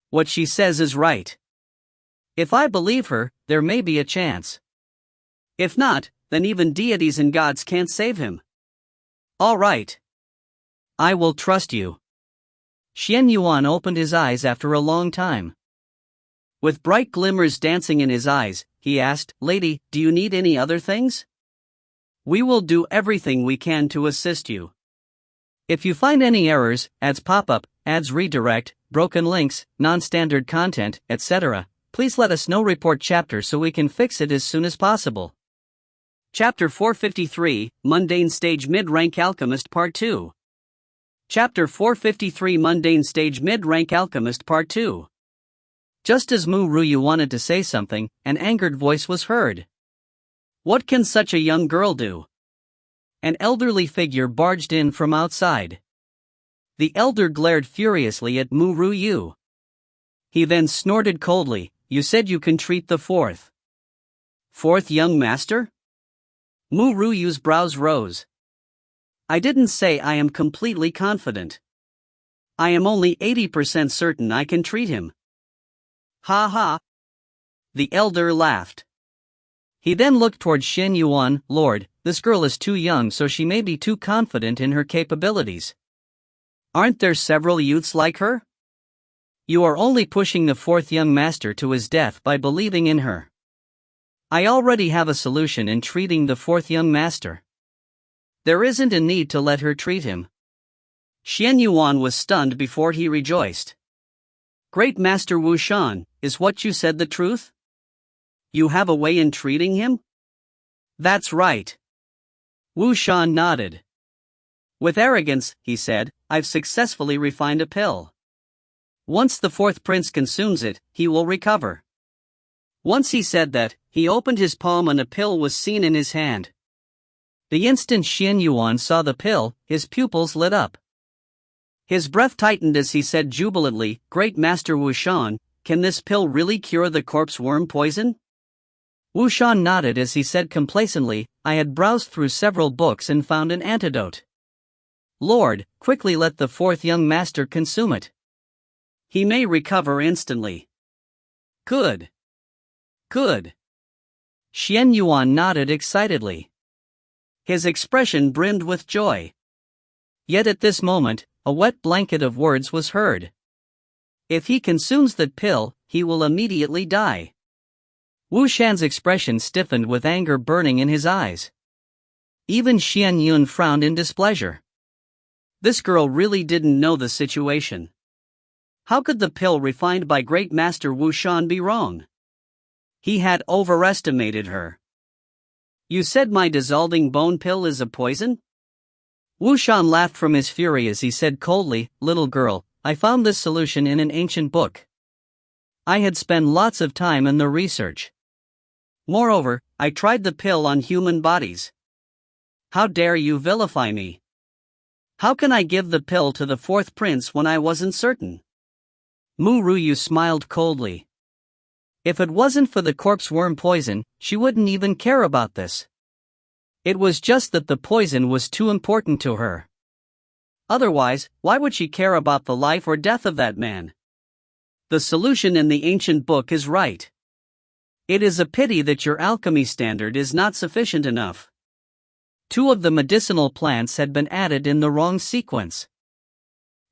What she says is right. If I believe her, there may be a chance. If not, then even deities and gods can't save him. All right. I will trust you. Xian Yuan opened his eyes after a long time. With bright glimmers dancing in his eyes, he asked, Lady, do you need any other things? We will do everything we can to assist you. If you find any errors, ads pop up, ads redirect, broken links, non-standard content, etc., please let us know. Report chapter so we can fix it as soon as possible. Chapter 453, Mundane Stage Mid-Rank Alchemist Part 2. Chapter 453, Mundane Stage Mid-Rank Alchemist Part 2. Just as Ru Yue wanted to say something, an angered voice was heard. What can such a young girl do? An elderly figure barged in from outside. The elder glared furiously at Ru Yue. He then snorted coldly, You said you can treat the fourth young master? Ru Yue's brows rose. I didn't say I am completely confident. I am only 80% certain I can treat him. Ha ha. The elder laughed. He then looked toward Xian Yuan. Lord, this girl is too young, so she may be too confident in her capabilities. Aren't there several youths like her? You are only pushing the fourth young master to his death by believing in her. I already have a solution in treating the fourth young master. There isn't a need to let her treat him. Xian Yuan was stunned before he rejoiced. Great Master Wu Shan, is what you said the truth? You have a way in treating him? That's right. Wu Shan nodded. With arrogance, he said, I've successfully refined a pill. Once the fourth prince consumes it, he will recover. Once he said that, he opened his palm and a pill was seen in his hand. The instant Xian Yuan saw the pill, his pupils lit up. His breath tightened as he said jubilantly, Great Master Wu Shan, can this pill really cure the corpse worm poison? Wu Shan nodded as he said complacently, I had browsed through several books and found an antidote. Lord, quickly let the fourth young master consume it. He may recover instantly. Good. Good. Xian Yuan nodded excitedly. His expression brimmed with joy. Yet at this moment, a wet blanket of words was heard. If he consumes that pill, he will immediately die. Wu Shan's expression stiffened with anger burning in his eyes. Even Xian Yun frowned in displeasure. This girl really didn't know the situation. How could the pill refined by Great Master Wu Shan be wrong? He had overestimated her. You said my dissolving bone pill is a poison? Wu Shan laughed from his fury as he said coldly, Little girl, I found this solution in an ancient book. I had spent lots of time in the research. Moreover, I tried the pill on human bodies. How dare you vilify me? How can I give the pill to the fourth prince when I wasn't certain? Ru Yue smiled coldly. If it wasn't for the corpse worm poison, she wouldn't even care about this. It was just that the poison was too important to her. Otherwise, why would she care about the life or death of that man? The solution in the ancient book is right. It is a pity that your alchemy standard is not sufficient enough. 2 of the medicinal plants had been added in the wrong sequence.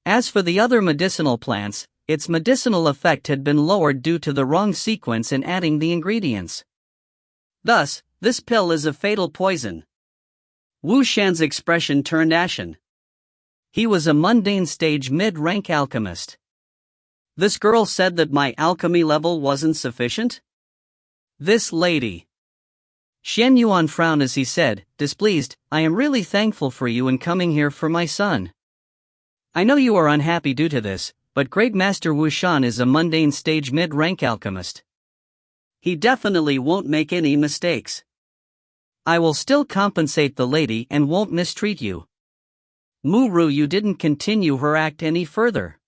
As for the other medicinal plants, its medicinal effect had been lowered due to the wrong sequence in adding the ingredients. Thus, this pill is a fatal poison. Wu Shan's expression turned ashen. He was a mundane stage mid-rank alchemist. This girl said that my alchemy level wasn't sufficient? This lady. Xian Yuan frowned as he said, displeased, I am really thankful for you in coming here for my son. I know you are unhappy due to this, but Great Master Wu Shan is a mundane stage mid-rank alchemist. He definitely won't make any mistakes. I will still compensate the lady and won't mistreat you. Ru Yue didn't continue her act any further.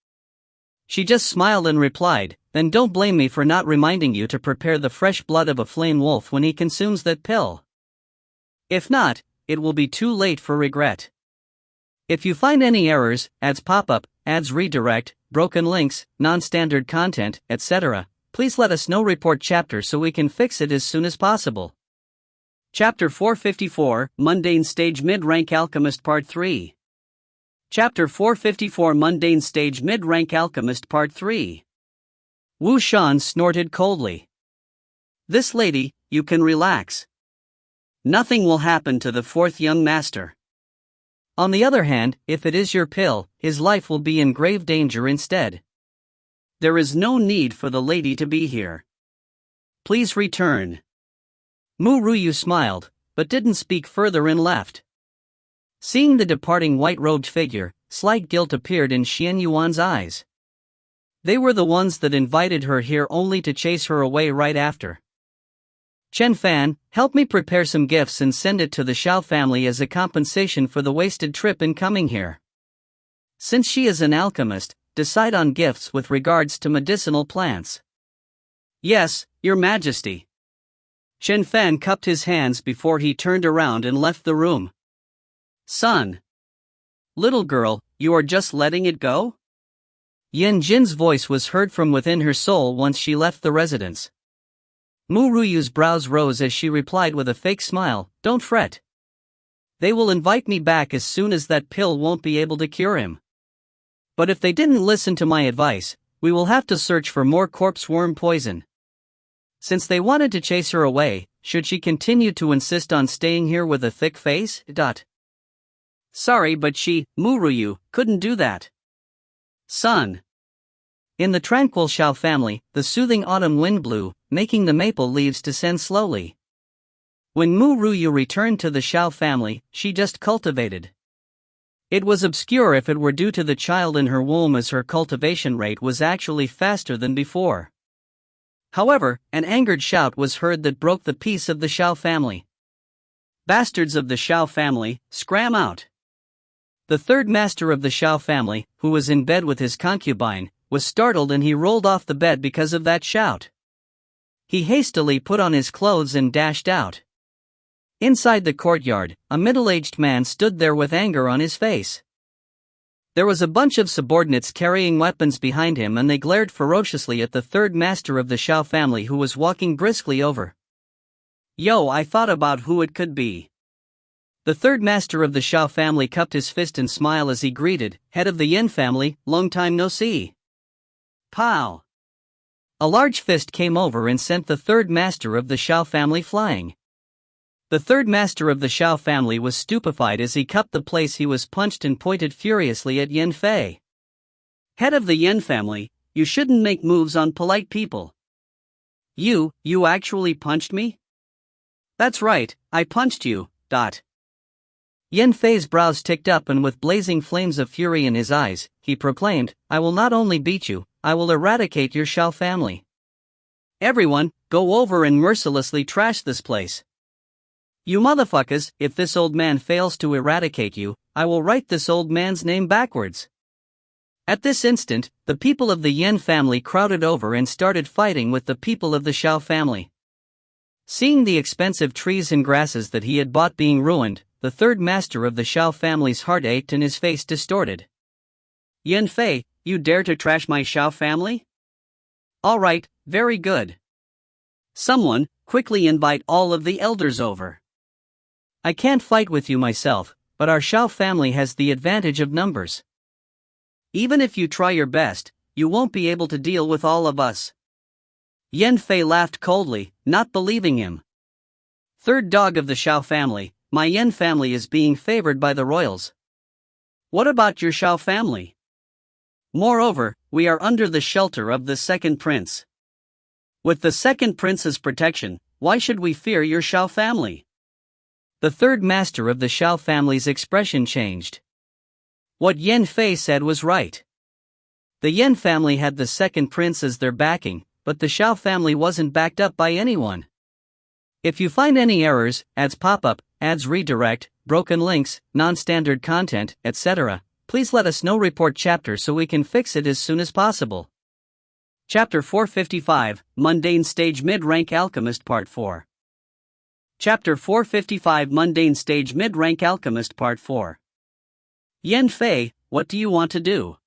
She just smiled and replied, "Then don't blame me for not reminding you to prepare the fresh blood of a flame wolf when he consumes that pill. If not, it will be too late for regret. If you find any errors, ads pop up, ads redirect, broken links, non-standard content, etc., please let us know. Report chapter so we can fix it as soon as possible." Chapter 454, Mundane Stage Mid-Rank Alchemist Part 3. Chapter 454, Mundane Stage Mid-Rank Alchemist Part 3. Wu Shan snorted coldly. "This lady, you can relax. Nothing will happen to the fourth young master. On the other hand, if it is your pill, his life will be in grave danger instead. There is no need for the lady to be here. Please return." Ru Yue smiled, but didn't speak further and left. Seeing the departing white-robed figure, slight guilt appeared in Xian Yuan's eyes. They were the ones that invited her here only to chase her away right after. "Chen Fan, help me prepare some gifts and send it to the Xiao family as a compensation for the wasted trip in coming here. Since she is an alchemist, decide on gifts with regards to medicinal plants." "Yes, Your Majesty." Chen Fan cupped his hands before he turned around and left the room. "Son. Little girl, you are just letting it go?" Yan Jin's voice was heard from within her soul once she left the residence. Ru Yue's brows rose as she replied with a fake smile, "Don't fret. They will invite me back as soon as that pill won't be able to cure him. But if they didn't listen to my advice, we will have to search for more corpse worm poison. Since they wanted to chase her away, should she continue to insist on staying here with a thick face? Sorry, but Ru Yue, couldn't do that. Son." In the tranquil Xiao family, the soothing autumn wind blew, making the maple leaves descend slowly. When Ru Yue returned to the Xiao family, she just cultivated. It was obscure if it were due to the child in her womb, as her cultivation rate was actually faster than before. However, an angered shout was heard that broke the peace of the Xiao family. "Bastards of the Xiao family, scram out!" The third master of the Xiao family, who was in bed with his concubine, was startled and he rolled off the bed because of that shout. He hastily put on his clothes and dashed out. Inside the courtyard, a middle-aged man stood there with anger on his face. There was a bunch of subordinates carrying weapons behind him and they glared ferociously at the third master of the Xiao family, who was walking briskly over. "Yo, I thought about who it could be." The third master of the Xiao family cupped his fist and smiled as he greeted, "Head of the Yan family, long time no see." Pow! A large fist came over and sent the third master of the Xiao family flying. The third master of the Xiao family was stupefied as he cupped the place he was punched and pointed furiously at Yan Fei. "Head of the Yan family, you shouldn't make moves on polite people. You actually punched me?" "That's right, I punched you, . Yan Fei's brows ticked up and with blazing flames of fury in his eyes, he proclaimed, "I will not only beat you, I will eradicate your Xiao family. Everyone, go over and mercilessly trash this place. You motherfuckers, if this old man fails to eradicate you, I will write this old man's name backwards." At this instant, the people of the Yan family crowded over and started fighting with the people of the Xiao family. Seeing the expensive trees and grasses that he had bought being ruined, the third master of the Xiao family's heart ached and his face distorted. "Yan Fei, you dare to trash my Xiao family? All right, very good. Someone, quickly invite all of the elders over. I can't fight with you myself, but our Xiao family has the advantage of numbers. Even if you try your best, you won't be able to deal with all of us." Yan Fei laughed coldly, not believing him. "Third dog of the Xiao family, my Yan family is being favored by the royals. What about your Xiao family? Moreover, we are under the shelter of the second prince. With the second prince's protection, why should we fear your Xiao family?" The third master of the Xiao family's expression changed. What Yan Fei said was right. The Yan family had the second prince as their backing, but the Xiao family wasn't backed up by anyone. If you find any errors, ads pop up, ads redirect, broken links, non-standard content, etc., Please let us know report chapter so we can fix it as soon as possible. Chapter 455, Mundane Stage Mid-Rank Alchemist Part 4. Chapter 455, Mundane Stage Mid-Rank Alchemist Part 4. Yan Fei, what do you want to do?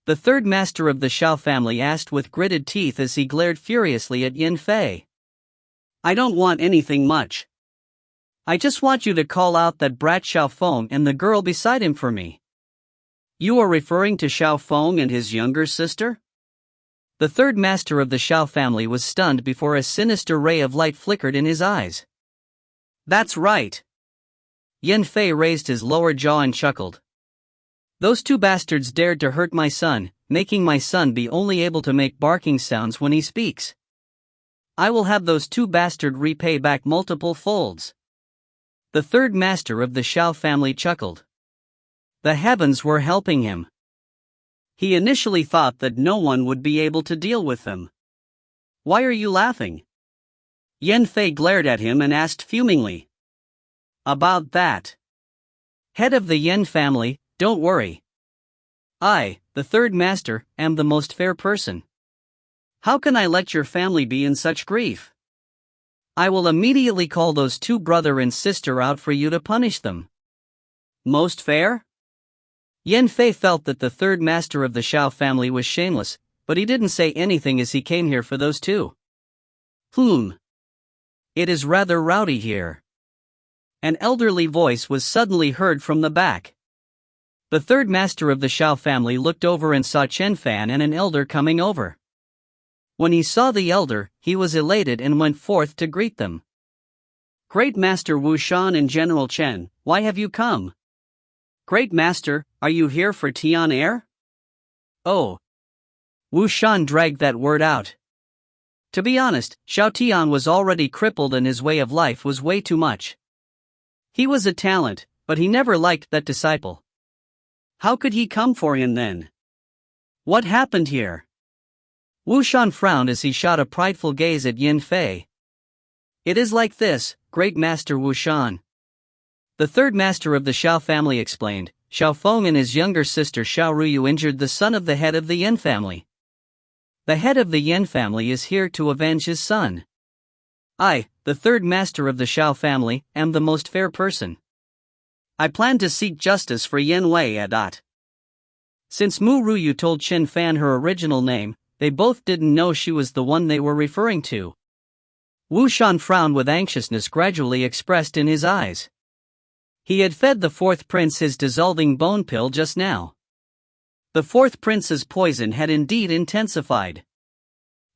The third master of the Shao family asked with gritted teeth as he glared furiously at Yan Fei. I don't want anything much. I just want you to call out that brat Shao Feng and the girl beside him for me. You are referring to Shao Feng and his younger sister? The third master of the Shao family was stunned before a sinister ray of light flickered in his eyes. That's right. Yan Fei raised his lower jaw and chuckled. Those two bastards dared to hurt my son, making my son be only able to make barking sounds when he speaks. I will have those two bastards repay back multiple folds. The third master of the Shao family chuckled. The heavens were helping him. He initially thought that no one would be able to deal with them. Why are you laughing? Yan Fei glared at him and asked fumingly. About that. Head of the Yan family, don't worry. I, the third master, am the most fair person. How can I let your family be in such grief? I will immediately call those two brother and sister out for you to punish them. Most fair? Yan Fei felt that the third master of the Shao family was shameless, but he didn't say anything as he came here for those two. It is rather rowdy here. An elderly voice was suddenly heard from the back. The third master of the Shao family looked over and saw Chen Fan and an elder coming over. When he saw the elder, he was elated and went forth to greet them. Great Master Wu Shan and General Chen, why have you come? Great Master, are you here for Tian Er? Oh. Wu Shan dragged that word out. To be honest, Xiao Tian was already crippled and his way of life was way too much. He was a talent, but he never liked that disciple. How could he come for him then? What happened here? Wu Shan frowned as he shot a prideful gaze at Yan Fei. It is like this, Great Master Wu Shan. The third master of the Shao family explained, Shao Feng and his younger sister Ru Yue injured the son of the head of the Yan family. The head of the Yan family is here to avenge his son. I, the third master of the Shao family, am the most fair person. I plan to seek justice for Yan Wei at. Since Ru Yue told Chen Fan her original name, they both didn't know she was the one they were referring to. Wu Shan frowned with anxiousness gradually expressed in his eyes. He had fed the fourth prince his dissolving bone pill just now. The fourth prince's poison had indeed intensified.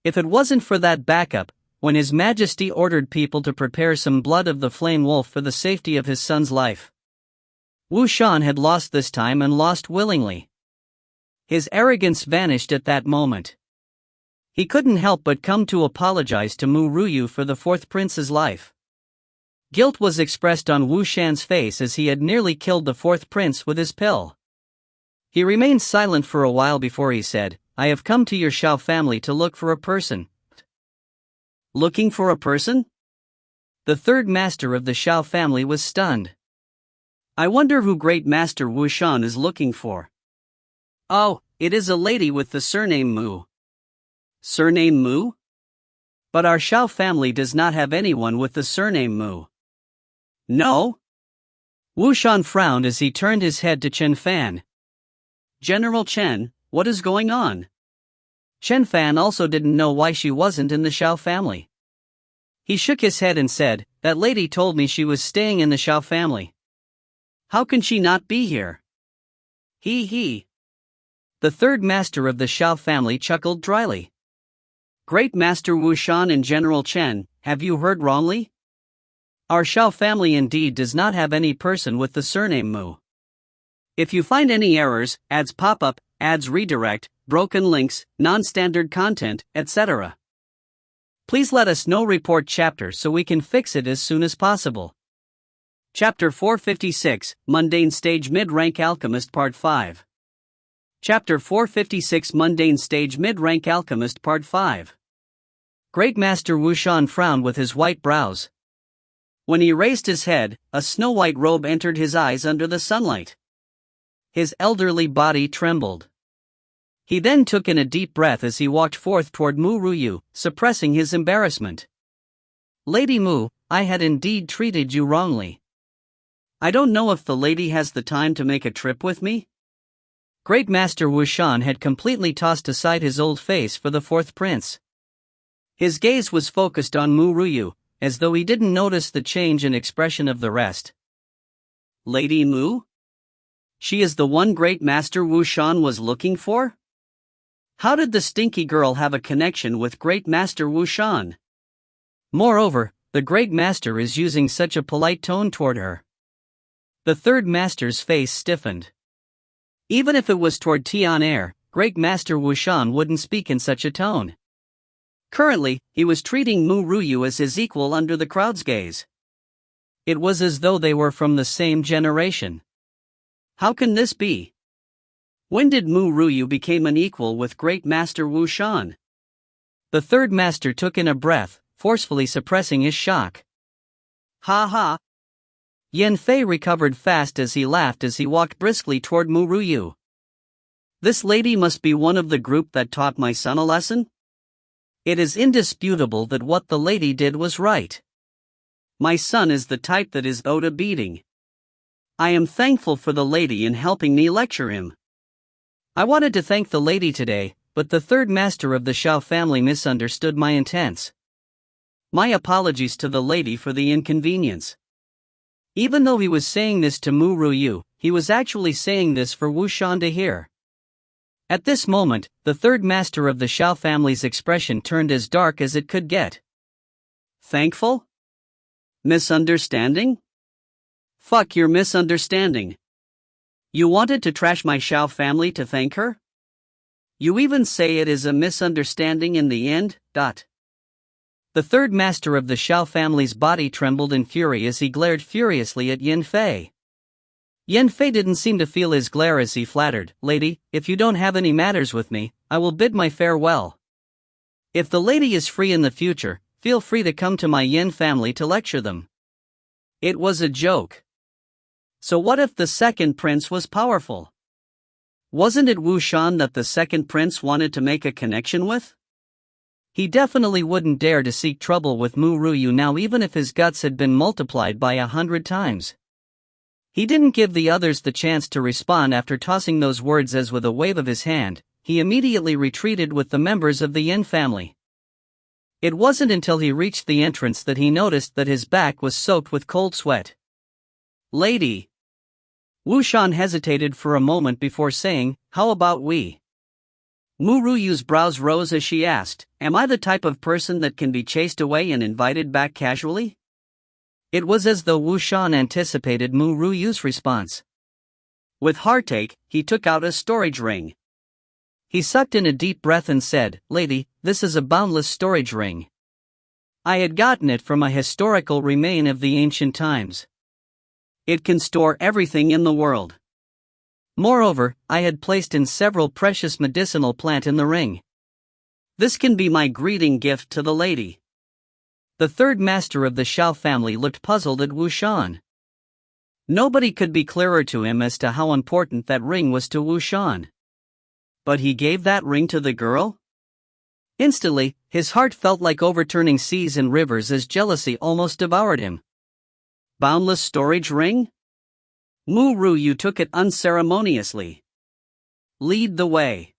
If it wasn't for that backup, when His Majesty ordered people to prepare some blood of the flame wolf for the safety of his son's life, Wu Shan had lost this time and lost willingly. His arrogance vanished at that moment. He couldn't help but come to apologize to Ru Yue for the fourth prince's life. Guilt was expressed on Wu Shan's face as he had nearly killed the fourth prince with his pill. He remained silent for a while before he said, I have come to your Shao family to look for a person. Looking for a person? The third master of the Shao family was stunned. I wonder who Great Master Wu Shan is looking for. Oh, it is a lady with the surname Mu. Surname Mu? But our Shao family does not have anyone with the surname Mu. No? Wu Shan frowned as he turned his head to Chen Fan. General Chen, what is going on? Chen Fan also didn't know why she wasn't in the Shao family. He shook his head and said, that lady told me she was staying in the Shao family. How can she not be here? He. The third master of the Shao family chuckled dryly. Great Master Wu Shan and General Chen, have you heard wrongly? Our Shao family indeed does not have any person with the surname Mu. If you find any errors, ads pop up, ads redirect, broken links, non-standard content, etc., please let us know report chapter so we can fix it as soon as possible. Chapter 456, Mundane Stage Mid-Rank Alchemist Part 5. Chapter 456, Mundane Stage Mid-Rank Alchemist Part 5. Great Master Wu Shan frowned with his white brows. When he raised his head, a snow-white robe entered his eyes under the sunlight. His elderly body trembled. He then took in a deep breath as he walked forth toward Ru Yue, suppressing his embarrassment. Lady Mu, I had indeed treated you wrongly. I don't know if the lady has the time to make a trip with me? Great Master Wu Shan had completely tossed aside his old face for the fourth prince. His gaze was focused on Ru Yue, as though he didn't notice the change in expression of the rest. Lady Mu? She is the one Great Master Wu Shan was looking for? How did the stinky girl have a connection with Great Master Wu Shan? Moreover, the Great Master is using such a polite tone toward her. The third master's face stiffened. Even if it was toward Tian Er, Great Master Wu Shan wouldn't speak in such a tone. Currently, he was treating Ru Yue as his equal under the crowd's gaze. It was as though they were from the same generation. How can this be? When did Ru Yue become an equal with Great Master Wu Shan? The third master took in a breath, forcefully suppressing his shock. Ha ha! Yan Fei recovered fast as he laughed as he walked briskly toward Ru Yue. This lady must be one of the group that taught my son a lesson? It is indisputable that what the lady did was right. My son is the type that is owed a beating. I am thankful for the lady in helping me lecture him. I wanted to thank the lady today, but the third master of the Shao family misunderstood my intents. My apologies to the lady for the inconvenience. Even though he was saying this to Ru Yue, he was actually saying this for Wu Shan to hear. At this moment, the third master of the Shao family's expression turned as dark as it could get. Thankful? Misunderstanding? Fuck your misunderstanding. You wanted to trash my Shao family to thank her? You even say it is a misunderstanding in the end, The third master of the Shao family's body trembled in fury as he glared furiously at Yan Fei. Yan Fei didn't seem to feel his glare as he flattered, Lady, if you don't have any matters with me, I will bid my farewell. If the lady is free in the future, feel free to come to my Yan family to lecture them. It was a joke. So what if the second prince was powerful? Wasn't it Wu Shan that the second prince wanted to make a connection with? He definitely wouldn't dare to seek trouble with Ru Yue now even if his guts had been multiplied by 100 times. He didn't give the others the chance to respond after tossing those words as with a wave of his hand, he immediately retreated with the members of the Yan family. It wasn't until he reached the entrance that he noticed that his back was soaked with cold sweat. Lady. Wu Shan hesitated for a moment before saying, how about we? Ru Yue's brows rose as she asked, am I the type of person that can be chased away and invited back casually? It was as though Wu Shan anticipated Ru Yue's response. With heartache, he took out a storage ring. He sucked in a deep breath and said, Lady, this is a boundless storage ring. I had gotten it from a historical remain of the ancient times. It can store everything in the world. Moreover, I had placed in several precious medicinal plant in the ring. This can be my greeting gift to the lady. The third master of the Shao family looked puzzled at Wu Shan. Nobody could be clearer to him as to how important that ring was to Wu Shan. But he gave that ring to the girl? Instantly, his heart felt like overturning seas and rivers as jealousy almost devoured him. Boundless storage ring? Ru Yue took it unceremoniously. Lead the way.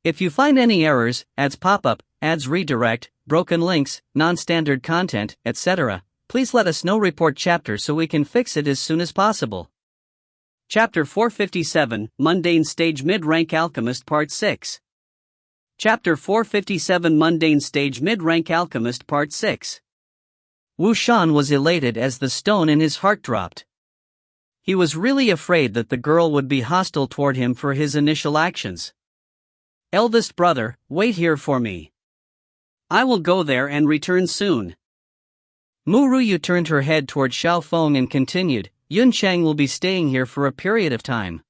If you find any errors, ads pop up, ads redirect, broken links, non-standard content, etc., please let us know. Report chapter so we can fix it as soon as possible. Chapter 457, Mundane Stage Mid-Rank Alchemist Part 6. Chapter 457, Mundane Stage Mid-Rank Alchemist Part 6. Wu Shan was elated as the stone in his heart dropped. He was really afraid that the girl would be hostile toward him for his initial actions. Eldest brother, wait here for me. I will go there and return soon. Ru Yue turned her head toward Xiao Feng and continued, Yun Chang will be staying here for a period of time.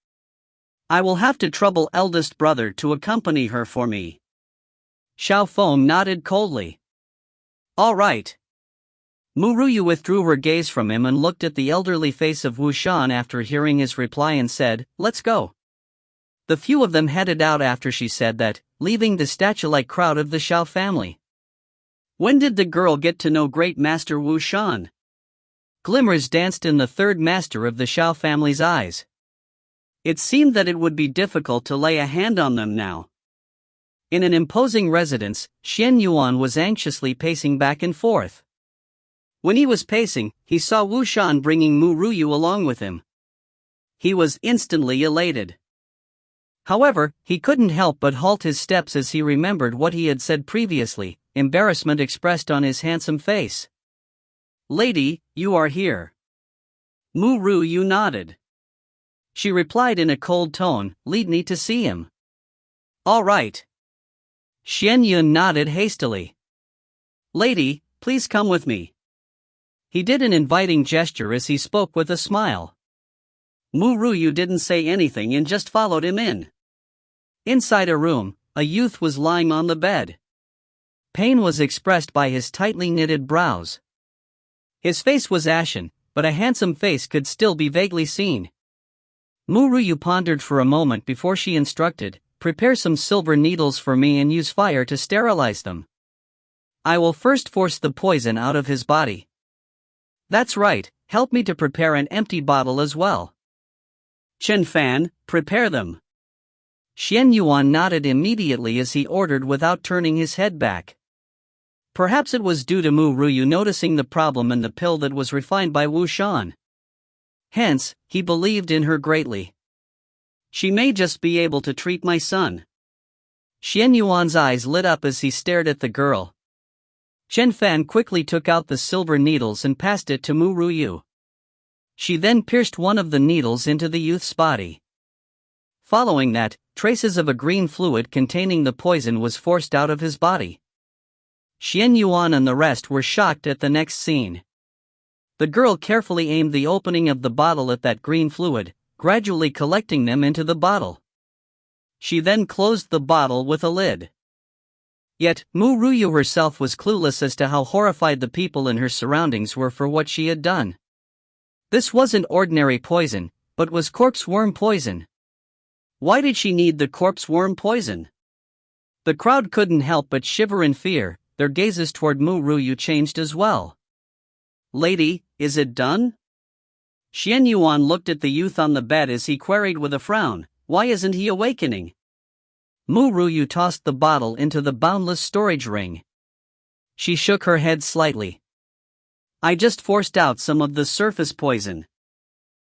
I will have to trouble eldest brother to accompany her for me. Xiao Feng nodded coldly. All right. Mu Yue withdrew her gaze from him and looked at the elderly face of Wu Shan after hearing his reply and said, "Let's go." The few of them headed out after she said that, leaving the statue-like crowd of the Xiao family. When did the girl get to know Great Master Wu Shan? Glimmers danced in the third master of the Xiao family's eyes. It seemed that it would be difficult to lay a hand on them now. In an imposing residence, Xian Yuan was anxiously pacing back and forth. When he was pacing, he saw Wu Shan bringing Mu Yue along with him. He was instantly elated. However, he couldn't help but halt his steps as he remembered what he had said previously, embarrassment expressed on his handsome face. "Lady, you are here." Mu Yue nodded. She replied in a cold tone, "Lead me to see him." "All right." Xian Yun nodded hastily. "Lady, please come with me." He did an inviting gesture as he spoke with a smile. Mu Yue didn't say anything and just followed him in. Inside a room, a youth was lying on the bed. Pain was expressed by his tightly knitted brows. His face was ashen, but a handsome face could still be vaguely seen. Mu Yue pondered for a moment before she instructed, "Prepare some silver needles for me and use fire to sterilize them. I will first force the poison out of his body." "That's right, help me to prepare an empty bottle as well." "Chen Fan, prepare them." Xian Yuan nodded immediately as he ordered without turning his head back. Perhaps it was due to Mu Yue noticing the problem in the pill that was refined by Wu Shan. Hence, he believed in her greatly. "She may just be able to treat my son." Xian Yuan's eyes lit up as he stared at the girl. Chen Fan quickly took out the silver needles and passed it to Mu Yue. She then pierced one of the needles into the youth's body. Following that, traces of a green fluid containing the poison was forced out of his body. Xian Yuan and the rest were shocked at the next scene. The girl carefully aimed the opening of the bottle at that green fluid, gradually collecting them into the bottle. She then closed the bottle with a lid. Yet, Mu Yue herself was clueless as to how horrified the people in her surroundings were for what she had done. This wasn't ordinary poison, but was corpse worm poison. Why did she need the corpse worm poison? The crowd couldn't help but shiver in fear, their gazes toward Mu Yue changed as well. "Lady, is it done?" Xian Yuan looked at the youth on the bed as he queried with a frown, "Why isn't he awakening?" Mu Yue tossed the bottle into the boundless storage ring. She shook her head slightly. "I just forced out some of the surface poison."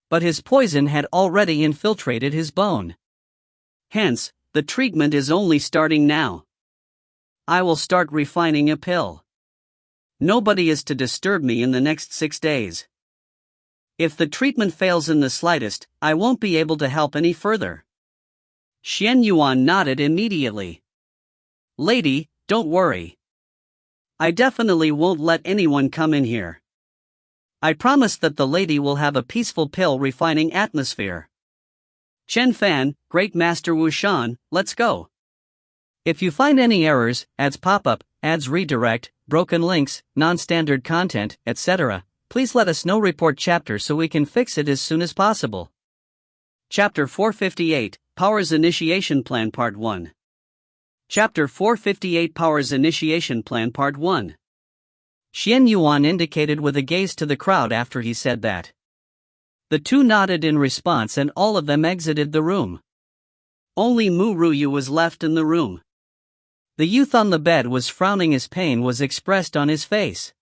But his poison had already infiltrated his bone. Hence, the treatment is only starting now. I will start refining a pill. Nobody is to disturb me in the next 6 days. If the treatment fails in the slightest, I won't be able to help any further. Xian Yuan nodded immediately. "Lady, don't worry. I definitely won't let anyone come in here. I promise that the lady will have a peaceful pill refining atmosphere. Chen Fan, Great Master Wu Shan, let's go." If you find any errors, ads pop up, ads redirect, broken links, non-standard content, etc., please let us know. Report chapter so we can fix it as soon as possible. Chapter 458, Powers Initiation Plan Part 1. Chapter 458, Powers Initiation Plan Part 1. Xian Yuan indicated with a gaze to the crowd after he said that. The two nodded in response and all of them exited the room. Only Mu Yue was left in the room. The youth on the bed was frowning as pain was expressed on his face.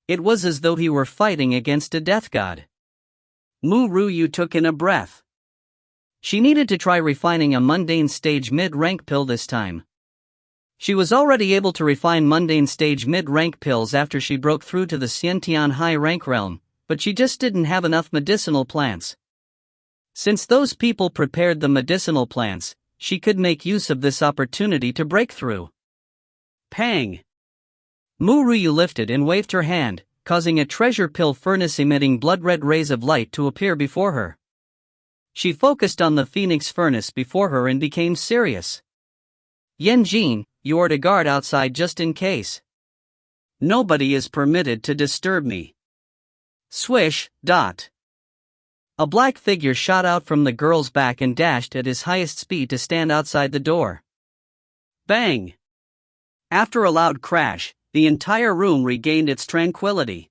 It was as though he were fighting against a death god. Mu Yue took in a breath. She needed to try refining a mundane stage mid-rank pill this time. She was already able to refine mundane stage mid-rank pills after she broke through to the Xiantian high-rank realm, but she just didn't have enough medicinal plants. Since those people prepared the medicinal plants, she could make use of this opportunity to break through. Pang! Mu Yue lifted and waved her hand, causing a treasure pill furnace emitting blood-red rays of light to appear before her. She focused on the phoenix furnace before her and became serious. "Yan Jin, you are to guard outside just in case." Nobody is permitted to disturb me. Swish, dot. A black figure shot out from the girl's back and dashed at his highest speed to stand outside the door. Bang! After a loud crash, the entire room regained its tranquility.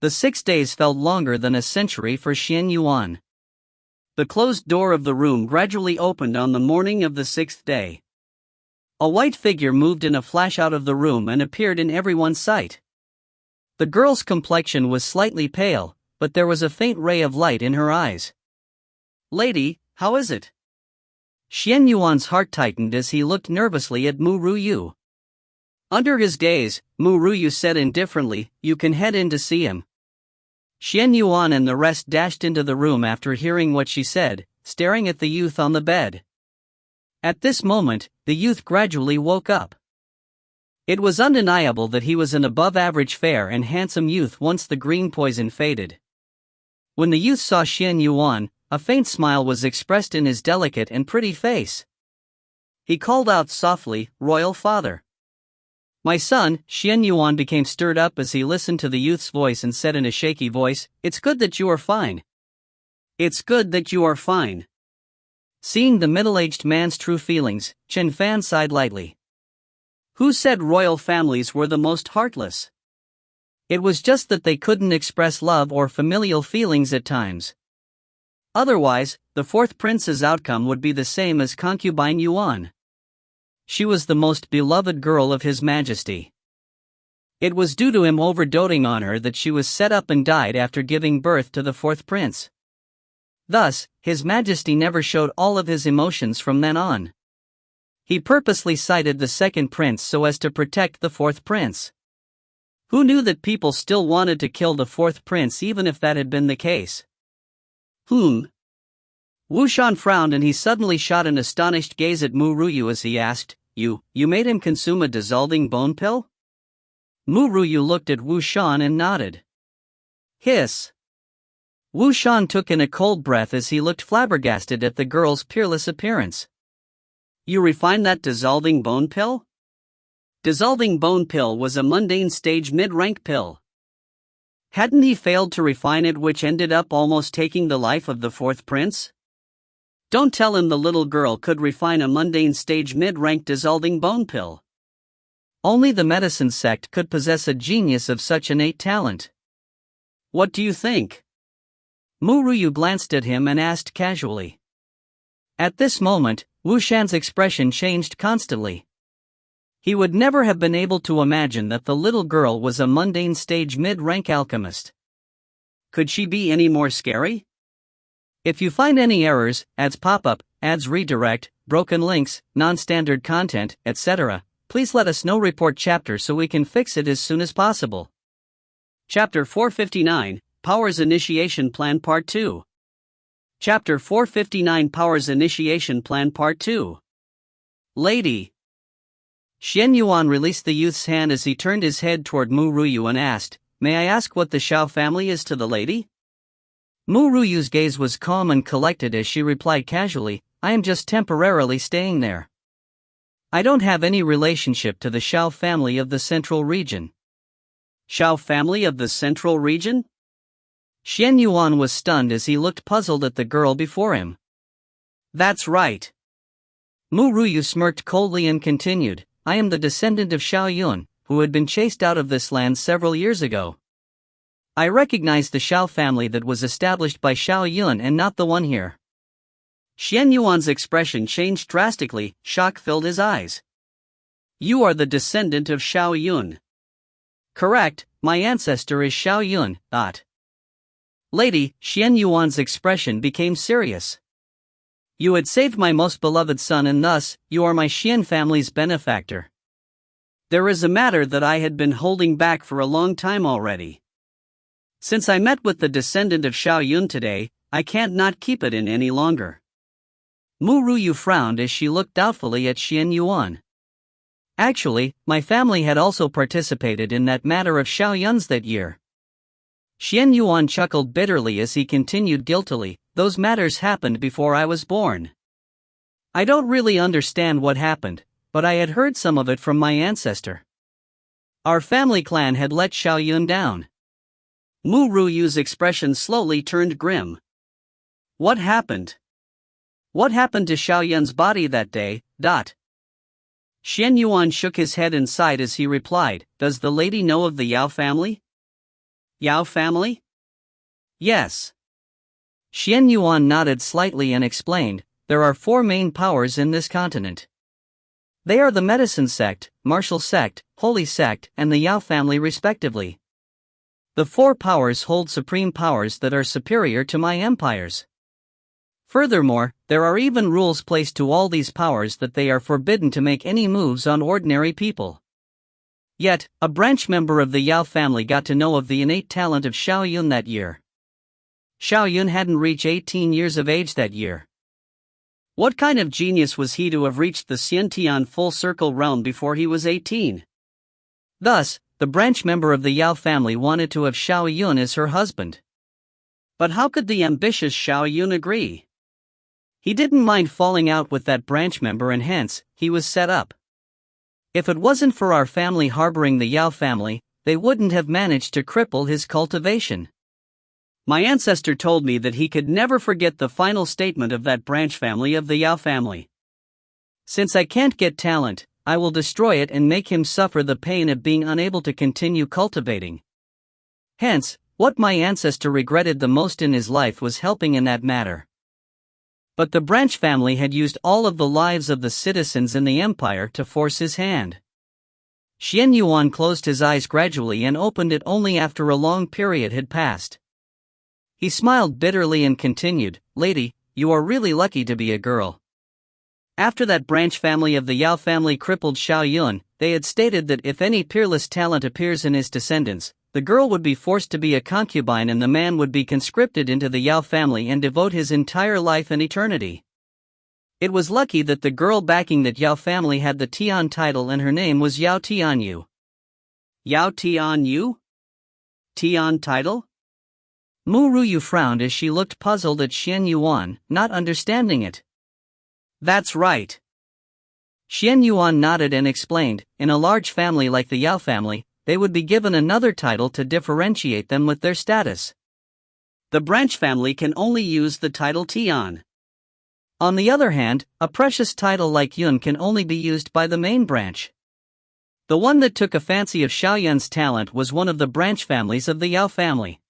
The 6 days felt longer than a century for Xian Yuan. The closed door of the room gradually opened on the morning of the 6th day. A white figure moved in a flash out of the room and appeared in everyone's sight. The girl's complexion was slightly pale, but there was a faint ray of light in her eyes. "Lady, how is it?" Xian Yuan's heart tightened as he looked nervously at Mu Yue. Under his gaze, Mu Yue said indifferently, "You can head in to see him." Xian Yuan and the rest dashed into the room after hearing what she said, staring at the youth on the bed. At this moment, the youth gradually woke up. It was undeniable that he was an above-average fair and handsome youth once the green poison faded. When the youth saw Xian Yuan, a faint smile was expressed in his delicate and pretty face. He called out softly, "Royal father." "My son." Xian Yuan became stirred up as he listened to the youth's voice and said in a shaky voice, "It's good that you are fine." "It's good that you are fine." Seeing the middle-aged man's true feelings, Chen Fan sighed lightly. Who said royal families were the most heartless? It was just that they couldn't express love or familial feelings at times. Otherwise, the fourth prince's outcome would be the same as concubine Yuan. She was the most beloved girl of His Majesty. It was due to him overdoting on her that she was set up and died after giving birth to the fourth prince. Thus, His Majesty never showed all of his emotions from then on. He purposely cited the second prince so as to protect the fourth prince. Who knew that people still wanted to kill the fourth prince even if that had been the case? Wu Shan frowned and he suddenly shot an astonished gaze at Mu Yue as he asked, You made him consume a dissolving bone pill?" Mu Yue looked at Wu Shan and nodded. Hiss. Wu Shan took in a cold breath as he looked flabbergasted at the girl's peerless appearance. "You refined that dissolving bone pill?" Dissolving bone pill was a mundane stage mid-rank pill. Hadn't he failed to refine it, which ended up almost taking the life of the fourth prince? Don't tell him the little girl could refine a mundane stage mid-rank dissolving bone pill. Only the medicine sect could possess a genius of such innate talent. "What do you think?" Mu Yue glanced at him and asked casually. At this moment, Wu Shan's expression changed constantly. He would never have been able to imagine that the little girl was a mundane stage mid-rank alchemist. Could she be any more scary? If you find any errors, ads pop-up, ads redirect, broken links, non-standard content, etc., please let us know. Report chapter so we can fix it as soon as possible. Chapter 459, Powers Initiation Plan Part 2. Chapter 459, Powers Initiation Plan Part 2. Lady. Xian Yuan released the youth's hand as he turned his head toward Mu Yue and asked, "May I ask what the Shao family is to the lady?" Mu Yue's gaze was calm and collected as she replied casually, "I am just temporarily staying there. I don't have any relationship to the Shao family of the Central Region." Shao family of the Central Region? Xian Yuan was stunned as he looked puzzled at the girl before him. That's right. Mu Yue smirked coldly and continued, "I am the descendant of Shao Yun, who had been chased out of this land several years ago. I recognize the Shao family that was established by Shao Yun and not the one here." Xian Yuan's expression changed drastically, shock filled his eyes. "You are the descendant of Shao Yun." "Correct, my ancestor is Shao Yun." Lady, Xian Yuan's expression became serious. "You had saved my most beloved son and thus, you are my Xian family's benefactor. There is a matter that I had been holding back for a long time already. Since I met with the descendant of Shao Yun today, I can't not keep it in any longer." Mu Yue frowned as she looked doubtfully at Xian Yuan. "Actually, my family had also participated in that matter of Shao Yun's that year." Xian Yuan chuckled bitterly as he continued guiltily, "Those matters happened before I was born. I don't really understand what happened, but I had heard some of it from my ancestor." Our family clan had let Xiao Yun down. Ru Yue's expression slowly turned grim. What happened? What happened to Xiao Yun's body that day? Xian Yuan shook his head in sight as he replied, Does the lady know of the Yao family? Yao family? Yes. Xian Yuan nodded slightly and explained, There are 4 main powers in this continent. They are the Medicine Sect, Martial Sect, Holy Sect, and the Yao family respectively. The 4 powers hold supreme powers that are superior to my empires. Furthermore, there are even rules placed to all these powers that they are forbidden to make any moves on ordinary people. Yet, a branch member of the Yao family got to know of the innate talent of Xiao Yun that year. Xiao Yun hadn't reached 18 years of age that year. What kind of genius was he to have reached the Xiantian full circle realm before he was 18? Thus, the branch member of the Yao family wanted to have Xiao Yun as her husband. But how could the ambitious Xiao Yun agree? He didn't mind falling out with that branch member and hence, he was set up. If it wasn't for our family harboring the Yao family, they wouldn't have managed to cripple his cultivation. My ancestor told me that he could never forget the final statement of that branch family of the Yao family. Since I can't get talent, I will destroy it and make him suffer the pain of being unable to continue cultivating. Hence, what my ancestor regretted the most in his life was helping in that matter. But the branch family had used all of the lives of the citizens in the empire to force his hand. Xian Yuan closed his eyes gradually and opened it only after a long period had passed. He smiled bitterly and continued, Lady, you are really lucky to be a girl. After that branch family of the Yao family crippled Xiao Yun, they had stated that if any peerless talent appears in his descendants, the girl would be forced to be a concubine and the man would be conscripted into the Yao family and devote his entire life and eternity. It was lucky that the girl backing that Yao family had the Tian title and her name was Yao Tianyu. Yao Tianyu? Tian title? Ru Yue frowned as she looked puzzled at Xian Yuan, not understanding it. That's right. Xian Yuan nodded and explained, in a large family like the Yao family, they would be given another title to differentiate them with their status. The branch family can only use the title Tian. On the other hand, a precious title like Yun can only be used by the main branch. The one that took a fancy of Xiao Yun's talent was one of the branch families of the Yao family.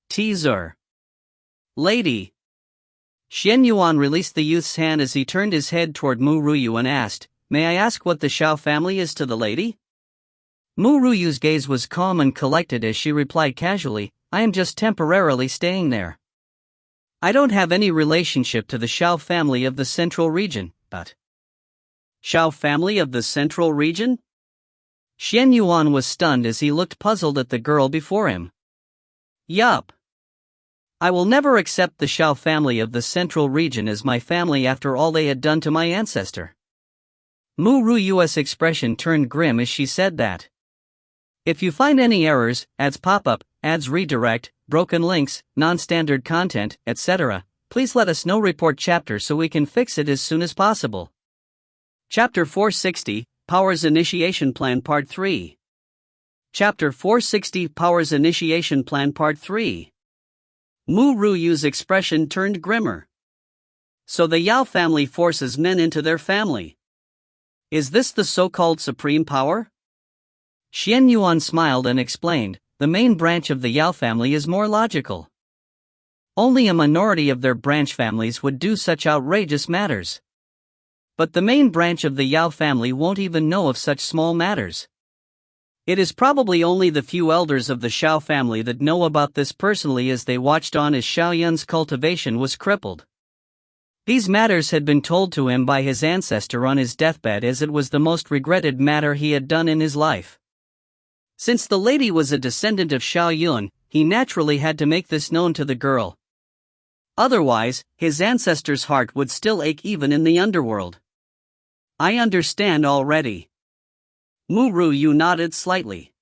Teaser. Lady. Xian Yuan released the youth's hand as he turned his head toward Ru Yue and asked, May I ask what the Xiao family is to the lady? Ru Yue's gaze was calm and collected as she replied casually, I am just temporarily staying there. I don't have any relationship to the Xiao family of the central region, but... Xiao family of the central region? Xian Yuan was stunned as he looked puzzled at the girl before him. Yup. I will never accept the Xiao family of the central region as my family after all they had done to my ancestor. Ru Yue's expression turned grim as she said that. If you find any errors, ads pop up, ads redirect, broken links, non-standard content, etc., please let us know. Report chapter so we can fix it as soon as possible. Chapter 460, Powers Initiation Plan Part 3. Chapter 460, Powers Initiation Plan Part 3. Ru Yue's expression turned grimmer. So the Yao family forces men into their family. Is this the so-called supreme power? Xian Yuan smiled and explained, the main branch of the Yao family is more logical. Only a minority of their branch families would do such outrageous matters. But the main branch of the Yao family won't even know of such small matters. It is probably only the few elders of the Xiao family that know about this personally as they watched on as Xiao Yun's cultivation was crippled. These matters had been told to him by his ancestor on his deathbed as it was the most regretted matter he had done in his life. Since the lady was a descendant of Xiao Yun, he naturally had to make this known to the girl. Otherwise, his ancestor's heart would still ache even in the underworld. I understand already. Ru Yue nodded slightly.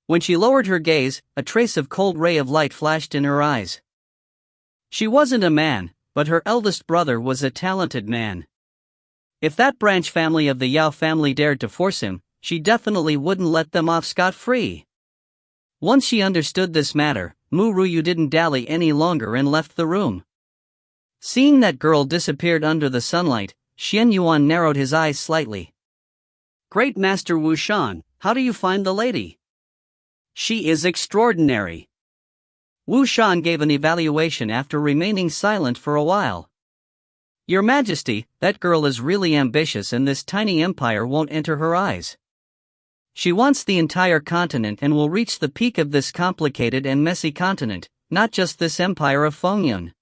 When she lowered her gaze, a trace of cold ray of light flashed in her eyes. She wasn't a man, but her eldest brother was a talented man. If that branch family of the Yao family dared to force him, she definitely wouldn't let them off scot-free. Once she understood this matter, Ru Yue didn't dally any longer and left the room. Seeing that girl disappeared under the sunlight, Xian Yuan narrowed his eyes slightly. "Great Master Wu Shan, how do you find the lady?" "She is extraordinary." Wu Shan gave an evaluation after remaining silent for a while. "Your Majesty, that girl is really ambitious and this tiny empire won't enter her eyes. She wants the entire continent and will reach the peak of this complicated and messy continent, not just this empire of Fengyun."